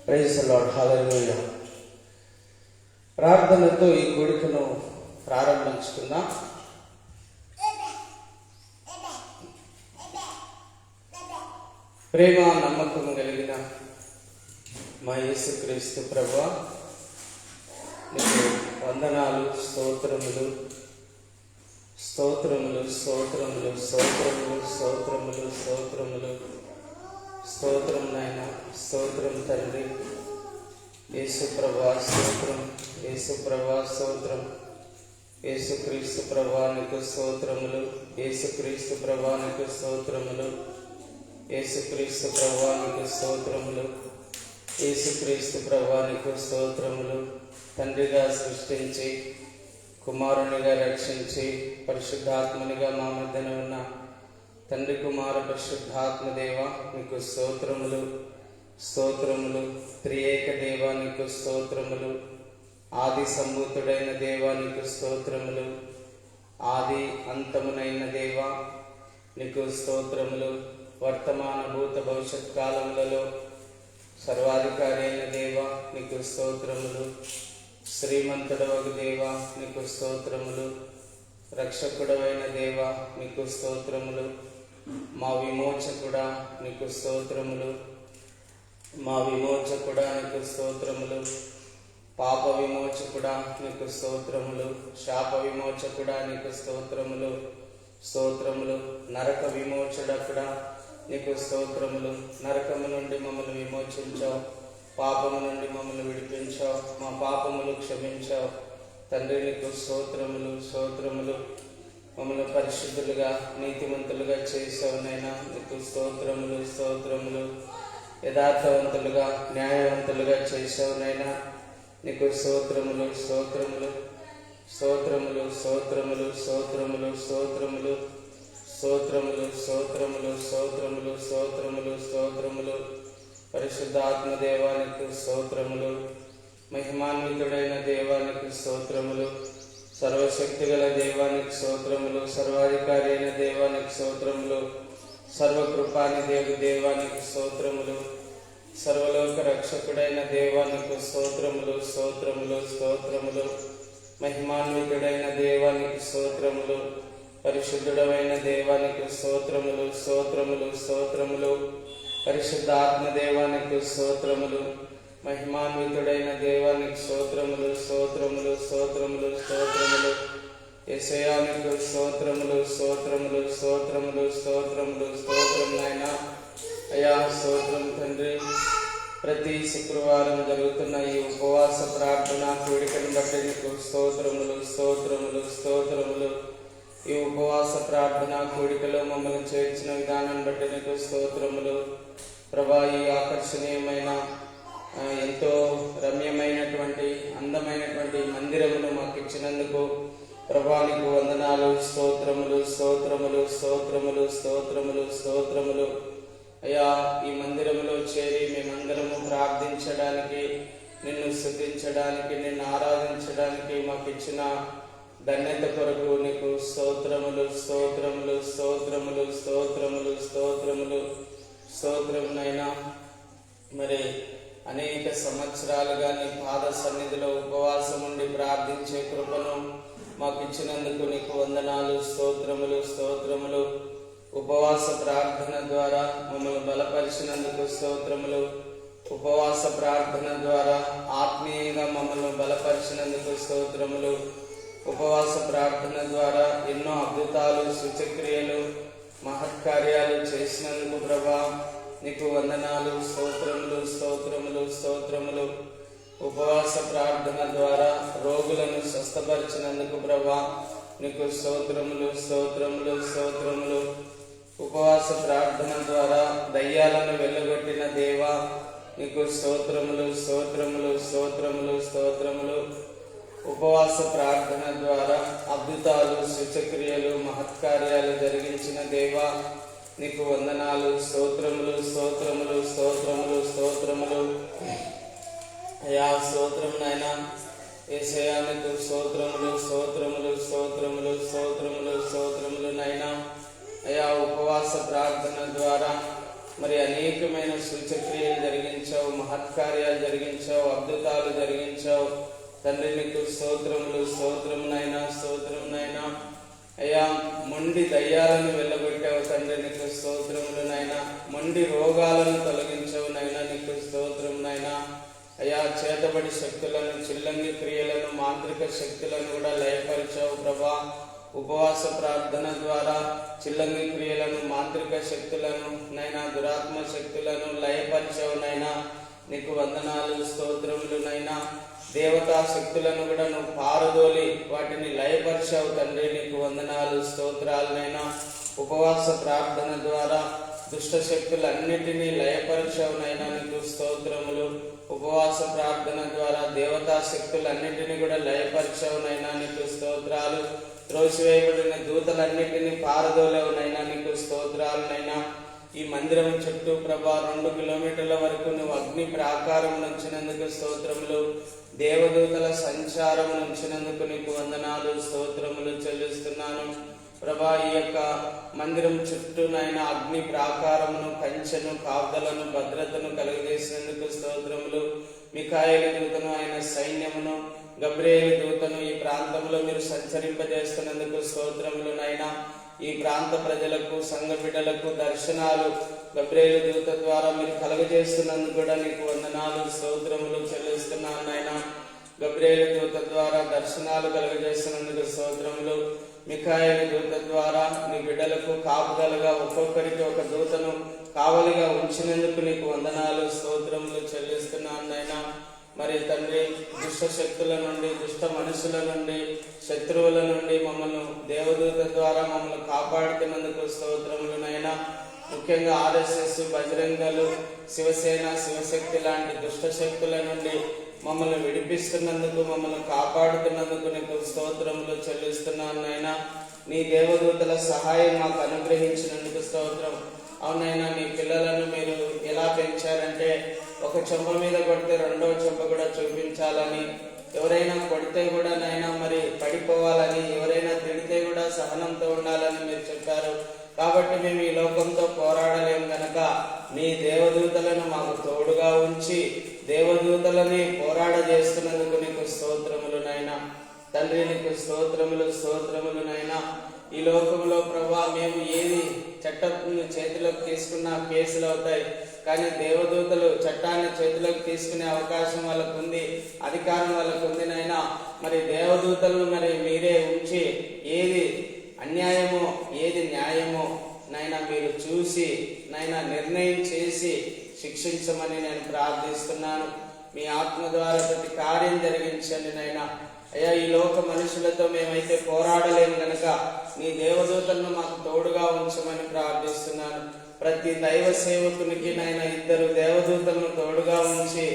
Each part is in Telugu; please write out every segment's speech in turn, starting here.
Praise the Lord. హల్లెలూయా. ప్రార్థనతో ఈ కూడికను ప్రారంభించుకుందాం. ప్రేమ నమ్మకం కలిగిన మా యేసుక్రీస్తు ప్రభువా, నీకు వందనాలు, స్తోత్రములు స్తోత్రములు స్తోత్రములు స్తోత్రములు స్తోత్రములు స్తోత్రములు స్తోత్రం నాయన, స్తోత్రం తండ్రి. యేసు ప్రభువా స్తోత్రం, యేసు ప్రభువా స్తోత్రం, యేసుక్రీస్తు ప్రభువా నీకు స్తోత్రములు, యేసుక్రీస్తు ప్రభువా నీకు స్తోత్రములు, యేసుక్రీస్తు ప్రభువా నీకు స్తోత్రములు, యేసుక్రీస్తు ప్రభువా నీకు స్తోత్రములు. తండ్రిగా సృష్టించి, కుమారునిగా రక్షించి, పరిశుద్ధాత్మనిగా మా మధ్యన ఉన్న తండ్రి, కుమార పరిశుద్ధాత్మ దేవ నీకు స్తోత్రములు, స్తోత్రములు. త్రియేక దేవ నీకు స్తోత్రములు. ఆది సంభూతుడైన దేవ నీకు స్తోత్రములు. ఆది అంతమునైన దేవ నీకు స్తోత్రములు. వర్తమాన భూత భవిష్యత్ కాలములలో సర్వాధికారి అయిన దేవ నీకు స్తోత్రములు. శ్రీమంతుడవగు దేవ నీకు స్తోత్రములు. రక్షకుడవైన దేవ నీకు స్తోత్రములు. మా విమోచకుడా నీకు స్తోత్రములు, మా విమోచకుడా నీకు స్తోత్రములు. పాప విమోచకుడా నీకు స్తోత్రములు. శాప విమోచకుడా నీకు స్తోత్రములు, స్తోత్రములు. నరక విమోచకుడా నీకు స్తోత్రములు. నరకము నుండి మమ్మల్ని విమోచించావు, పాపము నుండి మమ్మల్ని విడిపించావు, మా పాపములు క్షమించావు తండ్రి. నీకు స్తోత్రములు, స్తోత్రములు. మమ్మల్ని పరిశుద్ధులుగా, నీతిమంతులుగా చేసావు నైనా, నీకు స్తోత్రములు, స్తోత్రములు. యథార్థవంతులుగా, న్యాయవంతులుగా చేసావు నైనా, నీకు స్తోత్రములు, స్తోత్రములు, స్తోత్రములు, స్తోత్రములు, స్తోత్రములు, స్తోత్రములు, స్తోత్రములు, స్తోత్రములు, స్తోత్రములు, స్తోత్రములు, స్తోత్రములు. పరిశుద్ధాత్మ దేవానికి స్తోత్రములు. మహిమాన్వితుడైన దేవానికి స్తోత్రములు. సర్వశక్తి గల దేవానికి స్తోత్రములు. సర్వాధికారి అయిన దేవానికి స్తోత్రములు. సర్వకృపాని దేవానికి స్తోత్రములు. సర్వలోక రక్షకుడైన దేవానికి స్తోత్రములు, స్తోత్రములు, స్తోత్రములు. మహిమాన్వితుడైన దేవానికి స్తోత్రములు. పరిశుద్ధుడమైన దేవానికి స్తోత్రములు, స్తోత్రములు, స్తోత్రములు. పరిశుద్ధాత్మ దేవానికి స్తోత్రములు. మహిమాన్వితుడైన దేవానికి స్తోత్రములు, స్తోత్రములు, స్తోత్రములు, స్తోత్రములు. యేసయ్యానికి స్తోత్రములు, స్తోత్రములు, స్తోత్రములు, స్తోత్రములు, స్తోత్రం నాయన. అయ్యా స్తోత్రం తండ్రి. ప్రతి శుక్రవారం జరుగుతున్న ఈ ఉపవాస ప్రార్థన కూడికను బట్టి నీకు స్తోత్రములు, స్తోత్రములు, స్తోత్రములు. ఈ ఉపవాస ప్రార్థన కూడికలో మమ్మల్ని చేర్చిన విధానం బట్టి నీకు స్తోత్రములు ప్రభా. ఈ ఆకర్షణీయమైన, ఎంతో రమ్యమైనటువంటి, అందమైనటువంటి మందిరమును మాకు ఇచ్చినందుకు ప్రభా నీకు వందనాలు, స్తోత్రములు, స్తోత్రములు, స్తోత్రములు, స్తోత్రములు, స్తోత్రములు. అయ్యా ఈ మందిరములో చేరి మేమందరము ప్రార్థించడానికి, నిన్ను స్తుతించడానికి, నిన్ను ఆరాధించడానికి మాకు ఇచ్చిన ధన్యత కొరకు నీకు స్తోత్రములు, స్తోత్రములు, స్తోత్రములు, స్తోత్రములు, స్తోత్రములు, స్తోత్రమునైనా. మరి అనేక సంవత్సరాలుగా నీ పాద సన్నిధిలో ఉపవాసం ఉండి ప్రార్థించే కృపను మాకు ఇచ్చినందుకు నీకు వందనాలు, స్తోత్రములు, స్తోత్రములు. ఉపవాస ప్రార్థన ద్వారా మమ్మల్ని బలపరిచినందుకు స్తోత్రములు. ఉపవాస ప్రార్థన ద్వారా ఆత్మీయంగా మమ్మల్ని బలపరిచినందుకు స్తోత్రములు. ఉపవాస ప్రార్థన ద్వారా ఎన్నో అద్భుతాలు, సూచక్రియలు, మహత్కార్యాలు చేసినందుకు ప్రభా నీకు వందనాలు, స్తోత్రములు, స్తోత్రములు, స్తోత్రములు. ఉపవాస ప్రార్థన ద్వారా రోగులను స్వస్థపరిచినందుకు ప్రభా నీకు స్తోత్రములు, స్తోత్రములు, స్తోత్రములు. ఉపవాస ప్రార్థన ద్వారా దయ్యాలను వెళ్ళగొట్టిన దేవా నీకు స్తోత్రములు, స్తోత్రములు, స్తోత్రములు, స్తోత్రములు. ఉపవాస ప్రార్థన ద్వారా అద్భుతాలు, సూచక్రియలు, మహత్కార్యాలు జరిగించిన దేవా నీకు వందనాలు, స్తోత్రములు, స్తోత్రములు, స్తోత్రములు, స్తోత్రములు. అయా స్తోత్రం నాయన. యేసయ్యా నీకు స్తోత్రములు, స్తోత్రములు, స్తోత్రములు, స్తోత్రములు, స్తోత్రములు నాయన. అయా ఉపవాస ప్రార్థన ద్వారా మరి అనేకమైన సూచక్రియలు జరిగించావు, మహత్కార్యాలు జరిగించావు, అద్భుతాలు జరిగించావు తండ్రి. నీకు స్తోత్రములు, స్తోత్రం నాయనా, స్తోత్రం నాయనా. అయ్యా మొండి దయ్యాలను వెళ్ళగొట్టావు తండ్రి, నీకు స్తోత్రములు నాయనా. మొండి రోగాలను తొలగించావు నాయనా, నీకు స్తోత్రం నాయనా. అయ్యా చేతబడి శక్తులను, చిల్లంగి క్రియలను, మాంత్రిక శక్తులను కూడా లయపరిచావు ప్రభా. ఉపవాస ప్రార్థన ద్వారా చిల్లంగి క్రియలను, మాంత్రిక శక్తులను నైనా, దురాత్మ శక్తులను లయపరిచావు నైనా, నీకు వందనాలు, స్తోత్రములు నైనా. దేవతా శక్తులను కూడా నువ్వు పారదోలి వాటిని లయపరిచావు తండ్రి, నీకు వందనాలు, స్తోత్రాలనైనా. ఉపవాస ప్రార్థన ద్వారా దుష్ట శక్తులన్నిటినీ లయపరిచావు నైనా, నీకు స్తోత్రములు. ఉపవాస ప్రార్థన ద్వారా దేవతా శక్తులన్నిటినీ కూడా లయపరిచావు నైనా, నీకు స్తోత్రాలు. త్రోసివేయబడిన దూతలన్నిటినీ పారదోలేవునైనా, నీకు స్తోత్రాలనైనా. ఈ మందిరం చుట్టూ ప్రభా 2 కిలోమీటర్ల వరకు నువ్వు అగ్ని ప్రాకారం నుంచినందుకు స్తోత్రములు. దేవదూతల సంచారం నుంచినందుకు నీకు వందనాలు, స్తోత్రములు చెల్లిస్తున్నాను ప్రభా. ఈ యొక్క మందిరం చుట్టూనైనా అగ్ని ప్రాకారమును, కంచెను, కాపుదలను, భద్రతను కలుగజేసినందుకు స్తోత్రములు. మిఖాయేలు దూతను, ఆయన సైన్యమును, గబ్రియేలు దూతను ఈ ప్రాంతంలో మీరు సంచరింపజేస్తున్నందుకు స్తోత్రములు నైనా. ఈ ప్రాంత ప్రజలకు, సంఘ బిడ్డలకు దర్శనాలు గబ్రియేలు దూత ద్వారా మీరు కలుగజేస్తున్నందుకు కూడా నీకు వందనాలు, స్తోత్రములు చెల్లిస్తున్నాను నాయనా. గబ్రియేలు దూత ద్వారా దర్శనాలు కలుగజేస్తున్నందుకు స్తోత్రములు. మిఖాయేలు దూత ద్వారా నీ బిడ్డలకు కాపుదలుగా ఒక్కొక్కరికి ఒక దూతను కావలిగా ఉంచినందుకు నీకు వందనాలు, స్తోత్రములు చెల్లిస్తున్నాను నాయనా. మరి తండ్రి, దుష్ట శక్తుల నుండి, దుష్ట మనుషుల నుండి, శత్రువుల నుండి మమ్మల్ని దేవదూత ద్వారా మమ్మల్ని కాపాడుతున్నందుకు స్తోత్రములు నైనా. ముఖ్యంగా RSS, బజరంగలు, శివసేన, శివశక్తి లాంటి దుష్ట శక్తుల నుండి మమ్మల్ని విడిపిస్తున్నందుకు, మమ్మల్ని కాపాడుతున్నందుకు నీకు స్తోత్రములు చెల్లిస్తున్నాను నైనా. నీ దేవదూతల సహాయం మాకు అనుగ్రహించినందుకు స్తోత్రం. అవునైనా, నీ పిల్లలను మీరు ఎలా పెంచారంటే ఒక చెంప మీద కొడితే రెండవ చెంప కూడా చూపించాలని, ఎవరైనా కొడితే కూడా నైనా మరి పడిపోవాలని, ఎవరైనా తిడితే కూడా సహనంతో ఉండాలని మీరు చెప్పారు. కాబట్టి మేము ఈ లోకంతో పోరాడలేము గనక నీ దేవదూతలను మాకు తోడుగా ఉంచి దేవదూతలని పోరాడజేస్తున్నందుకు నీకు స్తోత్రములు నైనా. తండ్రి, నీకు స్తోత్రములు, స్తోత్రములు నైనా. ఈ లోకంలో ప్రభా మేము ఏది చట్టం చేతిలోకి తీసుకున్న కేసులు అవుతాయి, కానీ దేవదూతలు చట్టాన్ని చేతిలోకి తీసుకునే అవకాశం వాళ్ళకు ఉంది, అధికారం వాళ్ళకు ఉంది నైనా. మరి దేవదూతలను మరి మీరే ఉంచి ఏది అన్యాయమో ఏది న్యాయమో నైనా మీరు చూసి నైనా నిర్ణయం చేసి శిక్షించమని నేను ప్రార్థిస్తున్నాను. మీ ఆత్మ ద్వారా ప్రతి కార్యం జరిగించండి నైనా. అయ్యా, ఈ లోక మనుషులతో మేమైతే పోరాడలేము గనక నీ దేవదూతలను మాకు తోడుగా ఉంచమని ప్రార్థిస్తున్నాను. ప్రతి దైవ సేవకునికి నైనా 2 దేవదూతలను తోడుగా ఉంచి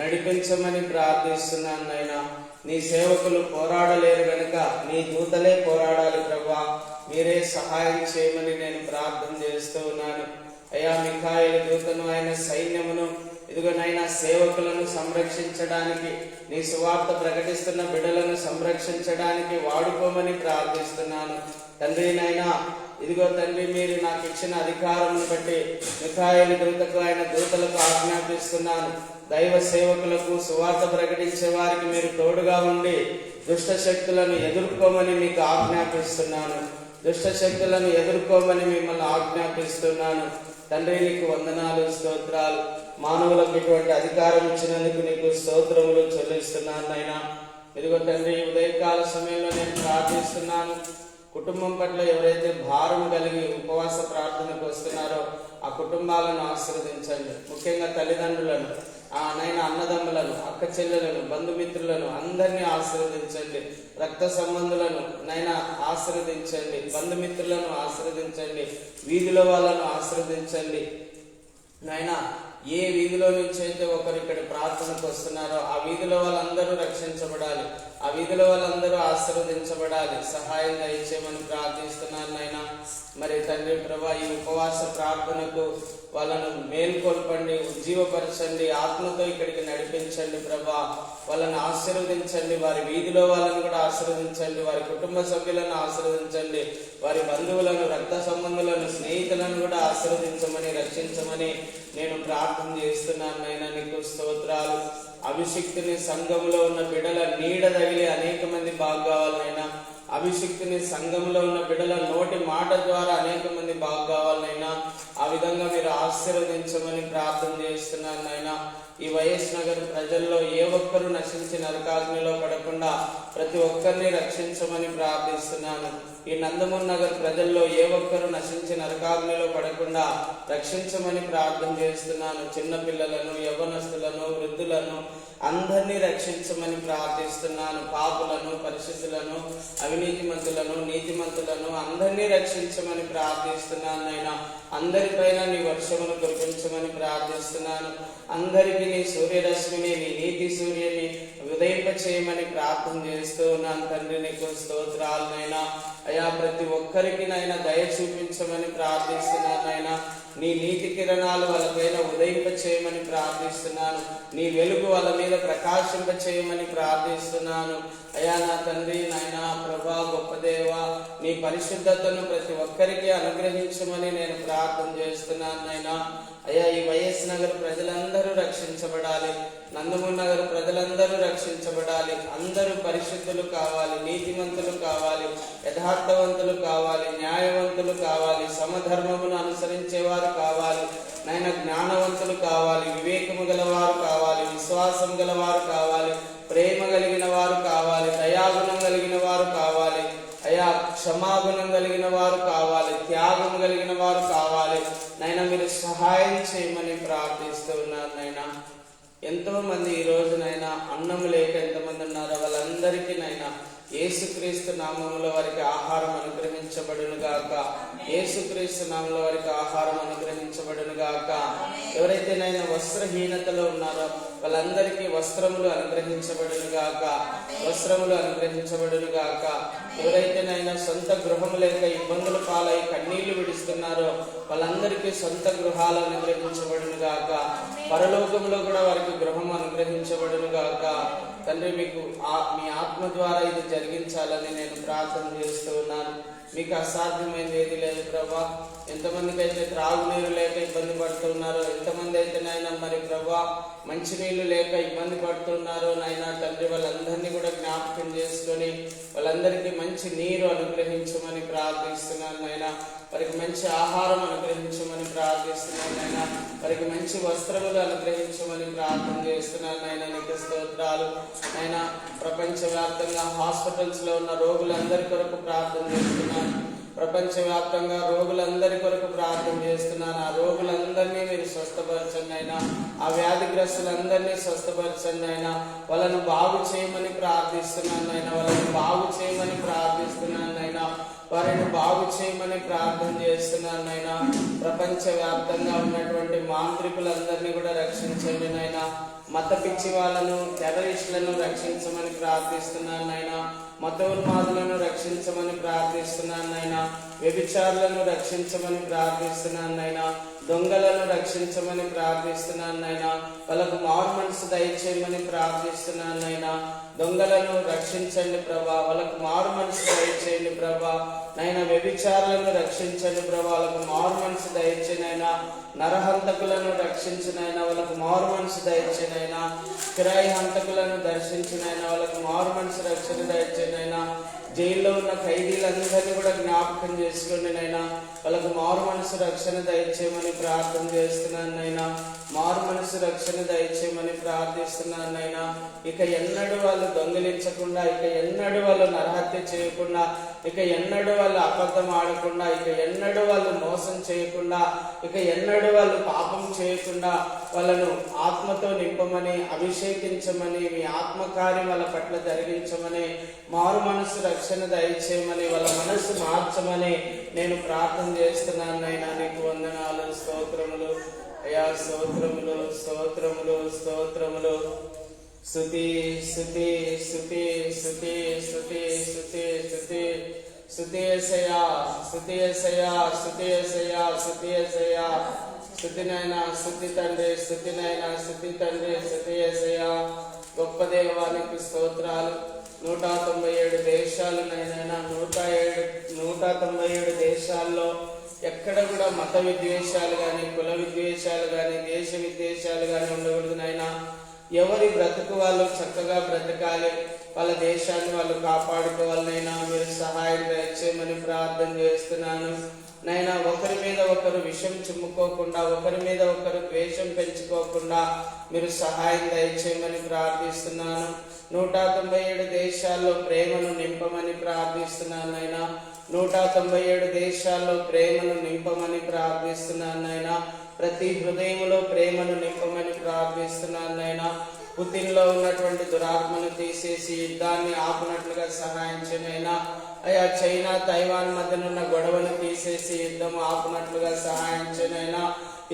నడిపించమని ప్రార్థిస్తున్నాను నైనా. నీ సేవకులు పోరాడలేరు గనక నీ దూతలే పోరాడాలి ప్రభా. మీరే సహాయం చేయమని నేను ప్రార్థన చేస్తూ ఉన్నాను. అయ్యా, మిఖాయేలు దూతను, ఆయన సైన్యమును ఇదిగోనైనా సేవకులను సంరక్షించడానికి, నీ సువార్త ప్రకటిస్తున్న బిడ్డలను సంరక్షించడానికి వాడుకోమని ప్రార్థిస్తున్నాను తండ్రి. నైనా ఇదిగో తండ్రి, మీరు నాకు ఇచ్చిన అధికారం బట్టి మిఖాయేలు దూతకు, ఆయన దూతలకు ఆజ్ఞాపిస్తున్నాను. దైవ సేవకులకు, సువార్త ప్రకటించే వారికి మీరు తోడుగా ఉండి దుష్ట శక్తులను ఎదుర్కోమని మీకు ఆజ్ఞాపిస్తున్నాను. దుష్ట శక్తులను ఎదుర్కోమని మిమ్మల్ని ఆజ్ఞాపిస్తున్నాను తండ్రి. నీకు వందనాలు, స్తోత్రాలు. మానవులకు ఇటువంటి అధికారం ఇచ్చినందుకు నీకు స్తోత్రములు చెల్లిస్తున్నాను నాయనా. ఇదిగో తండ్రి, ఉదయకాల సమయంలో నేను ప్రార్థిస్తున్నాను. కుటుంబం పట్ల ఎవరైతే భారం కలిగి ఉపవాస ప్రార్థనకు వస్తున్నారో ఆ కుటుంబాలను ఆశీర్వదించండి. ముఖ్యంగా తల్లిదండ్రులను, నైనా అన్నదమ్ములను, అక్క చెల్లెలను, బంధుమిత్రులను అందరినీ ఆశీర్వదించండి. రక్త సంబంధులను నైనా ఆశీర్వదించండి. బంధుమిత్రులను ఆశీర్వదించండి. వీధిలో వాళ్ళను ఆశీర్వదించండి నైనా. ఏ వీధిలో నుంచి అయితే ఒకరు ఇక్కడ ప్రార్థనకు వస్తున్నారో ఆ వీధిలో వాళ్ళందరూ రక్షించబడాలి, ఆ వీధిలో వాళ్ళందరూ ఆశీర్వదించబడాలి. సహాయంగా ఇచ్చేమని ప్రార్థిస్తున్నాను నాయనా. మరి తండ్రి ప్రభా, ఈ ఉపవాస ప్రార్థనకు వాళ్ళను మేల్కొల్పండి, ఉజ్జీవపరచండి, ఆత్మతో ఇక్కడికి నడిపించండి ప్రభా. వాళ్ళని ఆశీర్వదించండి. వారి వీధిలో వాళ్ళని కూడా ఆశీర్వదించండి. వారి కుటుంబ సభ్యులను ఆశీర్వదించండి. వారి బంధువులను, రక్త సంబంధులను, స్నేహితులను కూడా ఆశీర్వదించమని, రక్షించమని నేను ప్రార్థన చేస్తున్నాను నాయనా. నీకు స్తోత్రాలు. అభిషిక్తుని సంఘంలో ఉన్న బిడ్డల నీడ తగిలి అనేక మంది బాగు కావాలనైనా, అభిషిక్తుని సంఘంలో ఉన్న బిడ్డల నోటి మాట ద్వారా అనేక మంది బాగు కావాలనైనా, ఆ విధంగా మీరు ఆశీర్వదించమని ప్రార్థన చేస్తున్నాను నాయన. ఈ వైఎస్ నగర్ ప్రజల్లో ఏ ఒక్కరూ నశించి నరకాగ్నిలో పడకుండా ప్రతి ఒక్కరిని రక్షించమని ప్రార్థిస్తున్నాను. ఈ నందమూర్ నగర్ ప్రజల్లో ఏ ఒక్కరూ నశించి నరకాగ్నిలో పడకుండా రక్షించమని ప్రార్థన చేస్తున్నాను. చిన్న పిల్లలను, యవ్వనస్తులను, వృద్ధులను అందరినీ రక్షించమని ప్రార్థిస్తున్నాను. పాపులను, పరిశుద్ధులను, అవినీతిమంతులను, నీతిమంతులను అందరినీ రక్షించమని ప్రార్థిస్తున్నాను నాయన. అందరిపైన నీ వర్షమును కురిపించమని ప్రార్థిస్తున్నాను. అందరికీ నీ సూర్యరశ్మిని, నీ నీతి సూర్యుని ఉదయింప చేయమని ప్రార్థన చేస్తూ ఉన్నాను తండ్రి. నీకు స్తోత్రాలు నైనా. అయా ప్రతి ఒక్కరికి నైనా దయ చూపించమని ప్రార్థిస్తున్నాను నాయన. నీ నీతి కిరణాలు వాళ్ళ పైన ఉదయింప చేయమని ప్రార్థిస్తున్నాను. నీ వెలుగు వాళ్ళ మీద ప్రకాశింప చేయమని ప్రార్థిస్తున్నాను. అయా నా తండ్రి నాయన, ప్రభా, గొప్ప దేవ, నీ పరిశుద్ధతను ప్రతి ఒక్కరికి అనుగ్రహించమని నేను ప్రార్థన చేస్తున్నాను నాయన. అయ్యా ఈ వైఎస్ నగర్ ప్రజలందరూ రక్షించబడాలి. నందమూర్ నగర్ ప్రజలందరూ రక్షించబడాలి. అందరూ పరిశుద్ధులు కావాలి, నీతిమంతులు కావాలి, యథార్థవంతులు కావాలి, న్యాయవంతులు కావాలి, సమధర్మమును అనుసరించేవారు కావాలి నాయన, జ్ఞానవంతులు కావాలి, వివేకము గలవారు కావాలి, విశ్వాసం గలవారు కావాలి, ప్రేమ కలిగిన వారు కావాలి, దయాగుణం కలిగిన వారు కావాలి, అయా క్షమాగుణం కలిగిన వారు కావాలి, త్యాగం కలిగిన వారు కావాలి నైనా. మీరు సహాయం చేయమని ప్రార్థిస్తూ ఉన్నారు నైనా. ఎంతో మంది ఈ రోజునైనా అన్నం లేక ఎంతమంది ఉన్నారో వాళ్ళందరికీ నైనా యేసుక్రీస్తు నామములో వారికి ఆహారం అనుగ్రహించబడును గాక. యేసుక్రీస్తు నామములో వారికి ఆహారం అనుగ్రహించబడును గాక. ఎవరైతే నైనా వస్త్రహీనతలో ఉన్నారో వాళ్ళందరికీ వస్త్రములు అనుగ్రహించబడును గాక, వస్త్రములు అనుగ్రహించబడును గాక. ఎవరైతే నైనా సొంత గృహం లేక ఇబ్బందులు పాలై కన్నీళ్లు విడుస్తున్నారో వాళ్ళందరికీ సొంత గృహాలు అనుగ్రహించబడును గాక. పరలోకంలో కూడా వారికి గృహం అనుగ్రహించబడును గాక. తండ్రి, మీకు మీ ఆత్మ ద్వారా ఇది జరిగించాలని నేను ప్రార్థన చేస్తూ ఉన్నాను. మీకు అసాధ్యమైనది ఏది లేదు ప్రభా. ఎంతమందికి అయితే త్రాగునీరు లేక ఇబ్బంది పడుతున్నారో, ఎంతమంది అయితే నాయన మరి ప్రభా మంచినీళ్ళు లేక ఇబ్బంది పడుతున్నారో నాయన తండ్రి, వాళ్ళందరినీ కూడా జ్ఞాపకం చేసుకొని వాళ్ళందరికీ మంచి నీరు అనుగ్రహించమని ప్రార్థిస్తున్నాను నాయన. వారికి మంచి ఆహారం అనుగ్రహించమని ప్రార్థిస్తున్నాను నాయన. వారికి మంచి వస్త్రములు అనుగ్రహించమని ప్రార్థన చేస్తున్నాను నాయన. నీకు స్తోత్రాలు నాయన. ప్రపంచవ్యాప్తంగా హాస్పిటల్స్ లో ఉన్న రోగులందరి కొరకు ప్రార్థన చేస్తున్నాను. ప్రపంచవ్యాప్తంగా రోగులందరి కొరకు ప్రార్థన చేస్తున్నాను. ఆ రోగులందరినీ మీరు స్వస్థపరచండి అయినా, ఆ వ్యాధిగ్రస్తులందరినీ స్వస్థపరచండి అయినా. వాళ్ళను బాగు చేయమని ప్రార్థిస్తున్నాను అయినా, వాళ్ళని బాగు చేయమని ప్రార్థిస్తున్నాను అయినా, వారిని బాగు చేయమని ప్రార్థన చేస్తున్నాను నైనా. ప్రపంచ వ్యాప్తంగా ఉన్నటువంటి మాంత్రికులందరినీ కూడా రక్షించండి నైనా. మత పిచ్చి వాళ్ళను, టెర్రరిస్టులను రక్షించమని ప్రార్థిస్తున్నాను నైనా. మతోన్మాదులను రక్షించమని ప్రార్థిస్తున్నాను నైనా. వ్యభిచారులను రక్షించమని ప్రార్థిస్తున్నాను నైనా. దొంగలను రక్షించమని ప్రార్థిస్తున్నాను నైనా. వాళ్ళకు మారు మనసు దయచేయమని ప్రార్థిస్తున్నాను నైనా. దొంగలను రక్షించండి ప్రభా, వాళ్ళకు మారు మనసు దయచేయండి ప్రభా నైనా. వ్యభిచారులను రక్షించండి ప్రభా, వాళ్ళకు మారు మనసు దయచేనైనా. నరహంతకులను రక్షించినైనా, వాళ్ళకు మారు మనసు దయచేనైనా. కిరాయి హంతకులను దర్శించినైనా, వాళ్ళకు మారు మనసు రక్షణ దయచేనైనా. జైల్లో ఉన్న ఖైదీలందరినీ కూడా జ్ఞాపకం చేసుకోండి నైనా. వాళ్ళకు మారు మనసు రక్షణ దయచేయమని ప్రార్థన చేస్తున్నాను నైనా. మారు మనసు రక్షణ దయచేయమని ప్రార్థిస్తున్నాను నైనా. ఇక ఎన్నడూ వాళ్ళు దొంగిలించకుండా, ఇక ఎన్నడూ వాళ్ళు నరహత్య చేయకుండా, ఇక ఎన్నడూ వాళ్ళు అబద్ధం ఆడకుండా, ఇక ఎన్నడూ వాళ్ళు మోసం చేయకుండా, ఇక ఎన్నడూ వాళ్ళు పాపం చేయకుండా వాళ్ళను ఆత్మతో నింపమని, అభిషేకించమని, మీ ఆత్మకార్యం వాళ్ళ పట్ల జరిగించమని, మారు మనసు రక్షణ దయచేయమని, వాళ్ళ మనసు మార్చమని నేను ప్రార్థన చేస్తున్నాను నైనా. నీకు వందనాలు, స్తోత్రములు అయా, స్తోత్రములు, స్తోత్రములు, స్తోత్రములు. స్తుతి స్తుతి స్తుతి స్తుతి స్తుతి స్తుతి స్తుతి స్తుతి యేసయ్యా, స్తుతి యేసయ్యా, స్తుతి యేసయ్యా, స్తుతి యేసయ్యా. స్తుతి నైనా, స్తుతి తండ్రి, స్తుతి నైనా, స్తుతి తండ్రి, స్తుతి యేసయ్యా. గొప్ప దేవానికి స్తోత్రాలు. 197 దేశాలు నైనా, 197 దేశాల్లో ఎక్కడ కూడా మత విద్వేషాలు కానీ, కుల విద్వేషాలు కానీ, దేశ విద్వేషాలు కానీ ఉండకూడదు నైనా. ఎవరి బ్రతుకు వాళ్ళు చక్కగా బ్రతకాలి, వాళ్ళ దేశాన్ని వాళ్ళు కాపాడుకోవాలనైనా మీరు సహాయం దయచేయమని ప్రార్థన చేస్తున్నాను నైనా. ఒకరి మీద ఒకరు విషం చిమ్ముకోకుండా, ఒకరి మీద ఒకరు ద్వేషం పెంచుకోకుండా మీరు సహాయం దయచేయమని ప్రార్థిస్తున్నాను. 197 దేశాల్లో ప్రేమను నింపమని ప్రార్థిస్తున్నాను నైనా. 197 దేశాల్లో ప్రేమను నింపమని ప్రార్థిస్తున్నాను నైనా. ప్రతి హృదయంలో ప్రేమను నింపమని ప్రార్థిస్తున్నాను నైనా. పుతిన్లో ఉన్నటువంటి దురాత్మను తీసేసి యుద్ధాన్ని ఆపునట్లుగా సహాయం చేయనైనా. అయా చైనా తైవాన్ మధ్యనున్న గొడవను తీసేసి యుద్ధం ఆపునట్లుగా సహాయం చేయనైనా.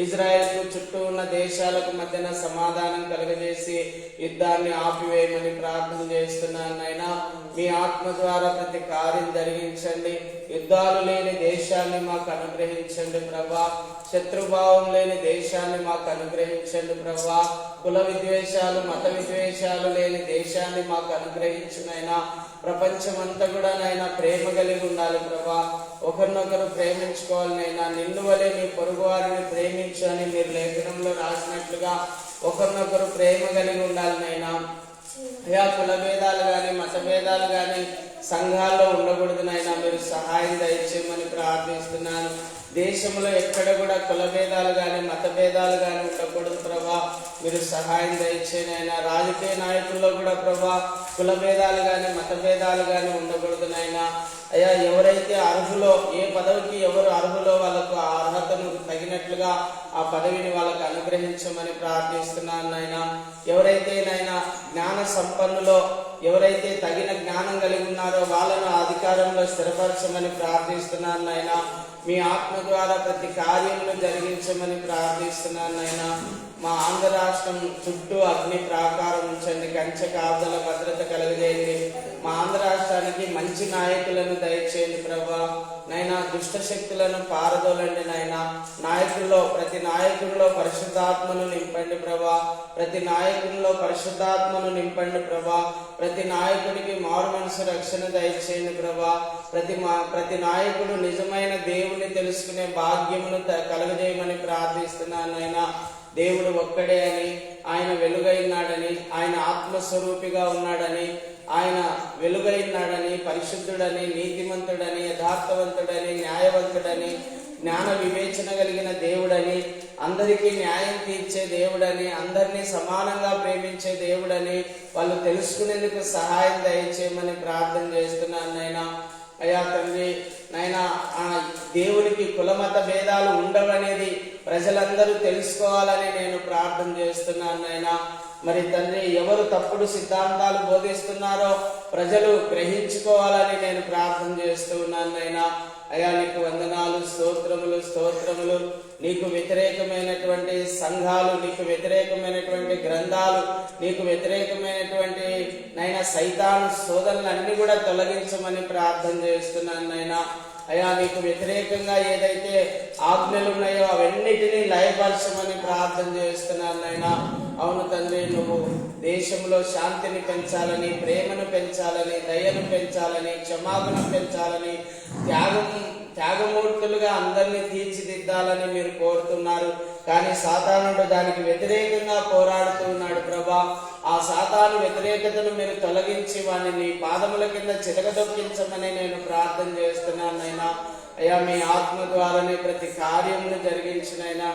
ఇజ్రాయెల్కు చుట్టూ ఉన్న దేశాలకు మధ్యన సమాధానం కలుగజేసి యుద్ధాన్ని ఆపివేయమని ప్రార్థన చేస్తున్నాను నైనా. మీ ఆత్మ ద్వారా ప్రతి కార్యం జరిగించండి. యుద్ధాలు లేని దేశాన్ని మాకు అనుగ్రహించండి ప్రభా. శత్రుభావం లేని దేశాన్ని మాకు అనుగ్రహించండి ప్రభా. కుల విద్వేషాలు, మత విద్వేషాలు లేని దేశాన్ని మాకు అనుగ్రహించునైనా. ప్రపంచమంతా కూడా నైనా ప్రేమ కలిగి ఉండాలి ప్రభా. ఒకరినొకరు ప్రేమించుకోవాలనైనా. నిన్ను వలె నీ పొరుగు వారిని ప్రేమించు అని మీరు లేఖనంలో రాసినట్లుగా ఒకరినొకరు ప్రేమ కలిగి ఉండాలనైనా. అయా కుల భేదాలు కానీ మత భేదాలు కానీ సంఘాల్లో ఉండకూడదునైనా మీరు సహాయం దయచేయమని ప్రార్థిస్తున్నాను. దేశంలో ఎక్కడ కూడా కుల భేదాలు కానీ మత భేదాలు కానీ ఉండకూడదు ప్రభా. మీరు సహాయం దయచేయనైనా. రాజకీయ నాయకుల్లో కూడా ప్రభా కుల భేదాలు కానీ మత భేదాలు కానీ ఉండకూడదునైనా. అయ్యా ఎవరైతే అర్హులో, ఏ పదవికి ఎవరు అర్హులో వాళ్ళకు ఆ అర్హతను తగినట్లుగా ఆ పదవిని వాళ్ళకు అనుగ్రహించమని ప్రార్థిస్తున్నాను నాయన. ఎవరైతే నాయన జ్ఞాన సంపన్నులో, ఎవరైతే తగిన జ్ఞానం కలిగి ఉన్నారో వాళ్ళను అధికారంలో స్థిరపరచమని ప్రార్థిస్తున్నాను నాయన. మీ ఆత్మ ద్వారా ప్రతి కార్యమును జరిగించమని ప్రార్థిస్తున్నాను నాయన. మా ఆంధ్ర రాష్ట్రం చుట్టూ అగ్ని ప్రాకారం ఉంచండి, కంచె కావదల భద్రత కలుగజేయండి. మా ఆంధ్ర రాష్ట్రానికి మంచి నాయకులను దయచేయండి ప్రభా. నైనా దుష్ట శక్తులను పారదోలండి నాయన. నాయకుల్లో, ప్రతి నాయకుల్లో పరిశుద్ధాత్మను నింపండి ప్రభా. ప్రతి నాయకుల్లో పరిశుద్ధాత్మను నింపండి ప్రభా. ప్రతి నాయకుడికి మారు మనసు రక్షణ దయచేయండి ప్రభా. ప్రతి నాయకుడు నిజమైన దేవుణ్ణి తెలుసుకునే భాగ్యమును కలుగజేయమని ప్రార్థిస్తున్నాను నాయన. దేవుడు ఒక్కడే అని, ఆయన వెలుగైనాడని, ఆయన ఆత్మస్వరూపిగా ఉన్నాడని, ఆయన వెలుగైనాడని, పరిశుద్ధుడని, నీతిమంతుడని, యథార్థవంతుడని, న్యాయవంతుడని, జ్ఞాన వివేచన కలిగిన దేవుడని, అందరికీ న్యాయం తీర్చే దేవుడని, అందరినీ సమానంగా ప్రేమించే దేవుడని వాళ్ళు తెలుసుకునేందుకు సహాయం దయచేయమని ప్రార్థన చేస్తున్నాను నాయనా. అయ్యా తండ్రి నాయనా, ఆ దేవునికి కులమత భేదాలు ఉండవనేది ప్రజలందరూ తెలుసుకోవాలని నేను ప్రార్థన చేస్తున్నాను నాయనా. మరి తండ్రి ఎవరు తప్పుడు సిద్ధాంతాలు బోధిస్తున్నారో ప్రజలు గ్రహించుకోవాలని నేను ప్రార్థన చేస్తూ ఉన్నాను నాయనా. అయ్యా నీకు వందనాలు, స్తోత్రములు, స్తోత్రములు. నీకు వ్యతిరేకమైనటువంటి సంఘాలు, నీకు వ్యతిరేకమైనటువంటి గ్రంథాలు, నీకు వ్యతిరేకమైనటువంటి నైనా సైతాను శోధనలన్నీ కూడా తొలగించమని ప్రార్థన చేస్తున్నాను నైనా. అయ్యా నీకు వ్యతిరేకంగా ఏదైతే ఆజ్ఞలు ఉన్నాయో అవన్నిటినీ లయపరచమని ప్రార్థన చేస్తున్నాను నాయనా. అవును తండ్రి, నువ్వు దేశంలో శాంతిని పెంచాలని, ప్రేమను పెంచాలని, దయను పెంచాలని, క్షమాగుణం పెంచాలని, త్యాగమూర్తులుగా అందరినీ తీర్చిదిద్దాలని మీరు కోరుతున్నారు. కానీ సాతానుడు దానికి వ్యతిరేకంగా పోరాడుతూ ఉన్నాడు ప్రభా. ఆ సాతాను వ్యతిరేకతను మీరు తొలగించి వాడిని నీ పాదముల కింద చితకదొక్కించమని నేను ప్రార్థన చేస్తున్నాను నాయనా. అయ్యా మీ ఆత్మ ద్వారానే ప్రతి కార్యమును జరిగించినైనా.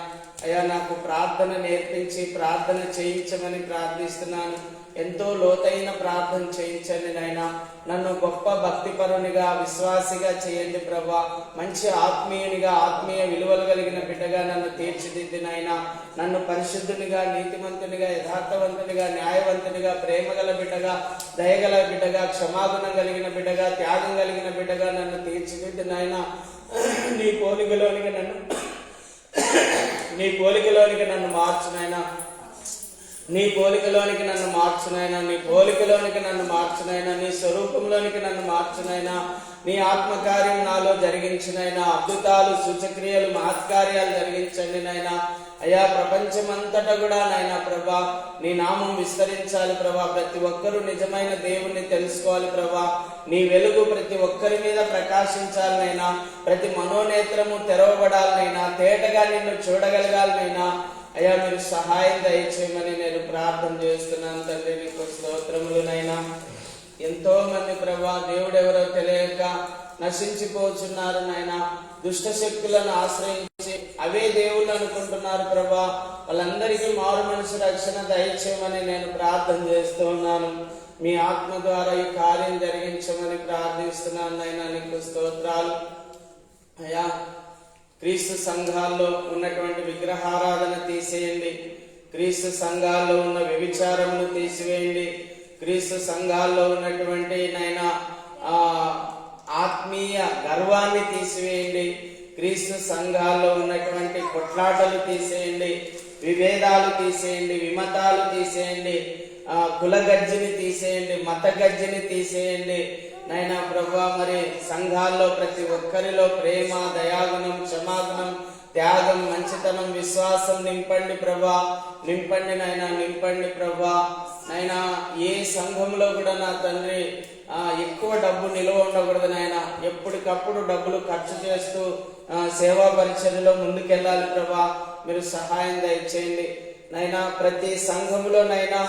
అయ్యా నాకు ప్రార్థన నేర్పించి ప్రార్థన చేయించమని ప్రార్థిస్తున్నాను. ఎంతో లోతైన ప్రార్థన చేయించండి నాయన. నన్ను గొప్ప భక్తిపరునిగా, విశ్వాసిగా చేయండి ప్రభా. మంచి ఆత్మీయునిగా, ఆత్మీయ విలువలు కలిగిన బిడ్డగా నన్ను తీర్చిదిద్ది నాయన. నన్ను పరిశుద్ధునిగా, నీతిమంతునిగా, యథార్థవంతునిగా, న్యాయవంతునిగా, ప్రేమగల బిడ్డగా, దయగల బిడ్డగా, క్షమాగుణం కలిగిన బిడ్డగా, త్యాగం కలిగిన బిడ్డగా నన్ను తీర్చిదిద్ది నాయన. నీ పోలికలోనికి నన్ను మార్చునైనా. నీ పోలికలోనికి నన్ను మార్చునైనా. నీ పోలికలోనికి నన్ను మార్చునైనా. నీ స్వరూపంలోనికి నన్ను మార్చునైనా. నీ ఆత్మకార్యం నాలో జరిగించినైనా. అద్భుతాలు, సూచక్రియలు, మహత్కార్యాలు జరిగించండి నాయనా. అయ్యా ప్రపంచమంతటా కూడా నాయనా ప్రభా నీ నామం విస్తరించాలి ప్రభా. ప్రతి ఒక్కరూ నిజమైన దేవుణ్ణి తెలుసుకోవాలి ప్రభా. నీ వెలుగు ప్రతి ఒక్కరి మీద ప్రకాశించాలనైనా. ప్రతి మనోనేత్రము తెరవబడాలనైనా. తేటగా నిన్ను చూడగలగాలనైనా. అయ్యా మీరు సహాయం దయచేయమని నేను ప్రార్థన చేస్తున్నాను తండ్రి. నీకు స్తోత్రములు నైనా. ఎంతో మంది ప్రభా దేవుడు ఎవరో తెలియక నశించిపోతున్నారు నాయనా. దుష్ట శక్తులను ఆశ్రయించి అవే దేవుళ్ళు అనుకుంటున్నారు ప్రభా. వాళ్ళందరికీ మారు మనసు రక్షణ దయచేయమని నేను ప్రార్థన చేస్తూ ఉన్నాను. మీ ఆత్మ ద్వారా ఈ కార్యం జరిగించమని ప్రార్థిస్తున్నాను నాయనా. నీకు స్తోత్రాలు అయ్యా. క్రీస్తు సంఘాల్లో ఉన్నటువంటి విగ్రహారాధన తీసేయండి. క్రీస్తు సంఘాల్లో ఉన్న వ్యభిచారమును తీసివేయండి. క్రీస్తు సంఘాల్లో ఉన్నటువంటి నాయనా ఆత్మీయ గర్వాన్ని తీసివేయండి. క్రీస్తు సంఘాల్లో ఉన్నటువంటి కొట్లాటలు తీసేయండి, విభేదాలు తీసేయండి, విమతాలు తీసేయండి, కుల గజ్జిని తీసేయండి, మత గజ్జిని తీసేయండి నైనా ప్రభా. మరి సంఘాల్లో ప్రతి ఒక్కరిలో ప్రేమ, దయాగుణం, క్షమాగుణం, త్యాగం, మంచితనం, విశ్వాసం నింపండి ప్రభా. నింపండి నైనా, నింపండి ప్రభా. నైనా ఏ సంఘంలో కూడా నా తండ్రి ఎక్కువ డబ్బు నిల్వ ఉండకూడదు నాయన. ఎప్పటికప్పుడు డబ్బులు ఖర్చు చేస్తూ సేవా పరిచర్యలో ముందుకెళ్ళాలి ప్రభా. మీరు సహాయం దయచేయండి నైనా. ప్రతి సంఘంలో నైనా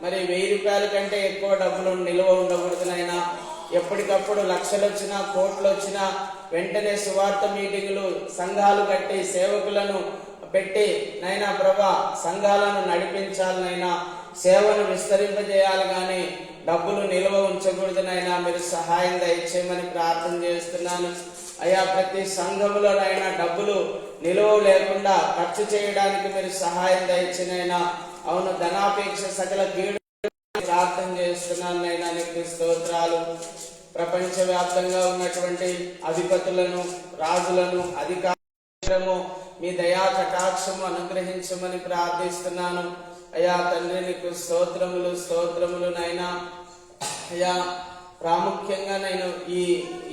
మరి 1000 రూపాయల కంటే ఎక్కువ డబ్బులు నిల్వ ఉండకూడదు నైనా. ఎప్పటికప్పుడు లక్షలు వచ్చినా కోట్లు వచ్చినా వెంటనే సువార్త మీటింగులు, సంఘాలు కట్టి సేవకులను పెట్టి నైనా ప్రభా సంఘాలను నడిపించాలి నైనా. సేవను విస్తరింపజేయాలి కానీ డబ్బులు నిల్వ ఉంచకూడదు నైనా. మీరు సహాయం దయచేయమని ప్రార్థన చేస్తున్నాను అయ్యా. ప్రతి సంఘములోనైనా డబ్బులు నిల్వ లేకుండా ఖర్చు చేయడానికి మీరు సహాయం దయచేనైనా. అవును, ధనాపేక్ష సకల కీడు ప్రార్థన చేస్తున్నాను నైనా. నీకు స్తోత్రాలు. ప్రపంచవ్యాప్తంగా ఉన్నటువంటి అధిపతులను, రాజులను, అధికారులను మీ దయా కటాక్షము అనుగ్రహించమని ప్రార్థిస్తున్నాను అయ్యా. తండ్రి నీకు స్తోత్రములు, స్తోత్రములు నైనా. అయ్యా ప్రాముఖ్యంగా నేను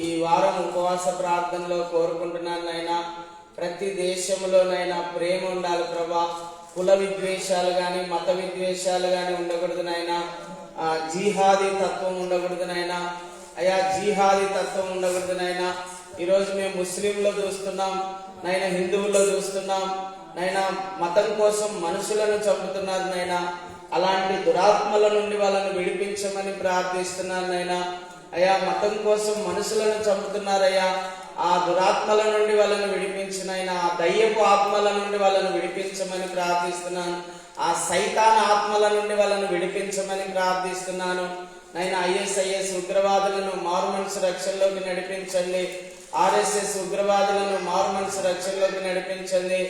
ఈ వారం ఉపవాస ప్రార్థనలో కోరుకుంటున్నాను నైనా. ప్రతి దేశంలోనైనా ప్రేమ ఉండాలి ప్రభా. కుల విద్వేషాలు గాని, మత విద్వేషాలు గాని ఉండకూడదు నాయనా. జిహాదీ తత్వం ఉండకూడదు నాయనా. అయ్యా జిహాదీ తత్వం ఉండకూడదు నాయనా. ఈరోజు మేము ముస్లింలో చూస్తున్నాం నైనా, హిందువుల్లో చూస్తున్నాం నైనా. మతం కోసం మనుషులను చంపుతున్నారు నైనా. అలాంటి దురాత్మల నుండి వాళ్ళను విడిపించమని ప్రార్థిస్తున్నాను నైనా. అయ్యా మతం కోసం మనుషులను చంపుతున్నారయ్యా. ఆ దురాత్మల నుండి వాళ్ళను విడిపించినైనా, ఆ దయ్యపు ఆత్మల నుండి వాళ్ళను విడిపించమని ప్రార్థిస్తున్నాను. ఆ సైతాన్ ఆత్మల నుండి వాళ్ళను విడిపించమని ప్రార్థిస్తున్నాను నైనా. ISIS ఉగ్రవాదులను మారు మనసు రక్షణలోకి నడిపించండి. RSS ఉగ్రవాదులను మారు మనసు రక్షణలోకి నడిపించండి.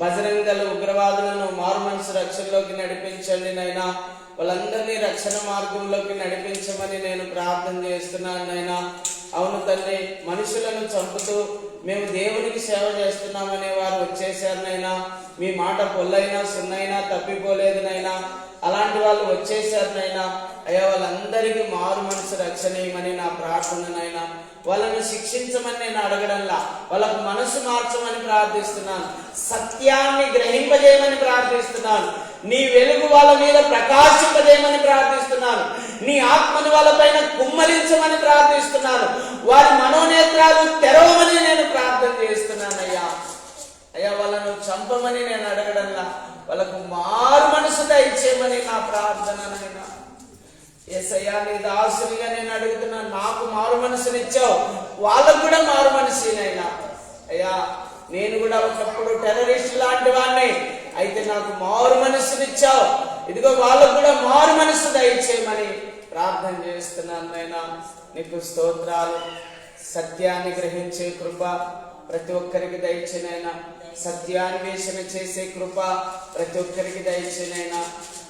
బజరంగ దళ ఉగ్రవాదులను మారు మనసు రక్షణలోకి నడిపించండి నైనా. వాళ్ళందరినీ రక్షణ మార్గంలోకి నడిపించమని నేను ప్రార్థన చేస్తున్నాను నైనా. అవును తండ్రి, మనుషులను చంపుతూ మేము దేవునికి సేవ చేస్తున్నామనే వారు వచ్చేసారు నైనా. మీ మాట పొల్లైనా సున్నైనా తప్పిపోలేదు నైనా. అలాంటి వాళ్ళు వచ్చేసారు నైనా. అయ్యా వాళ్ళందరికీ మారు మనసు రక్షణ ఇవ్వమని నా ప్రార్థన నైనా. వాళ్ళను శిక్షించమని నేను అడగడంలా, వాళ్ళకు మనసు మార్చమని ప్రార్థిస్తున్నాను. సత్యాన్ని గ్రహింపజేయమని ప్రార్థిస్తున్నాను. నీ వెలుగు వాళ్ళ మీద ప్రకాశింపజేయమని ప్రార్థిస్తున్నాను. నీ ఆత్మని వాళ్ళపైన కుమ్మరించమని ప్రార్థిస్తున్నాను. వారి మనోనేత్రాలు తెరవమని నేను ప్రార్థన చేస్తున్నాను అయ్యా. అయ్యా వాళ్ళను చంపమని నేను అడగడంలా, వాళ్ళకు మారు మనసు దయచేయమని నా ప్రార్థన నైనా. యేసయ్యా నీ దాసునిగా నేను అడుగుతున్నాను, నాకు మారు మనసునిచ్చావు, వాళ్ళకు కూడా మారు మనసునైనా. అయ్యా నేను కూడా ఒకప్పుడు టెర్రరిస్ట్ లాంటి వాడిని, అయితే నాకు మారు మనసునిచ్చావు. ఇదిగో వాళ్ళకు కూడా మారు మనసు దయచేయమని ప్రార్థన చేస్తున్నాను నైనా. నీకు స్తోత్రాలు. సత్యాన్ని గ్రహించే కృప ప్రతి ఒక్కరికి దయచేనైనా. సత్యాన్వేషణ చేసే కృప ప్రతి ఒక్కరికి దయచేనైనా.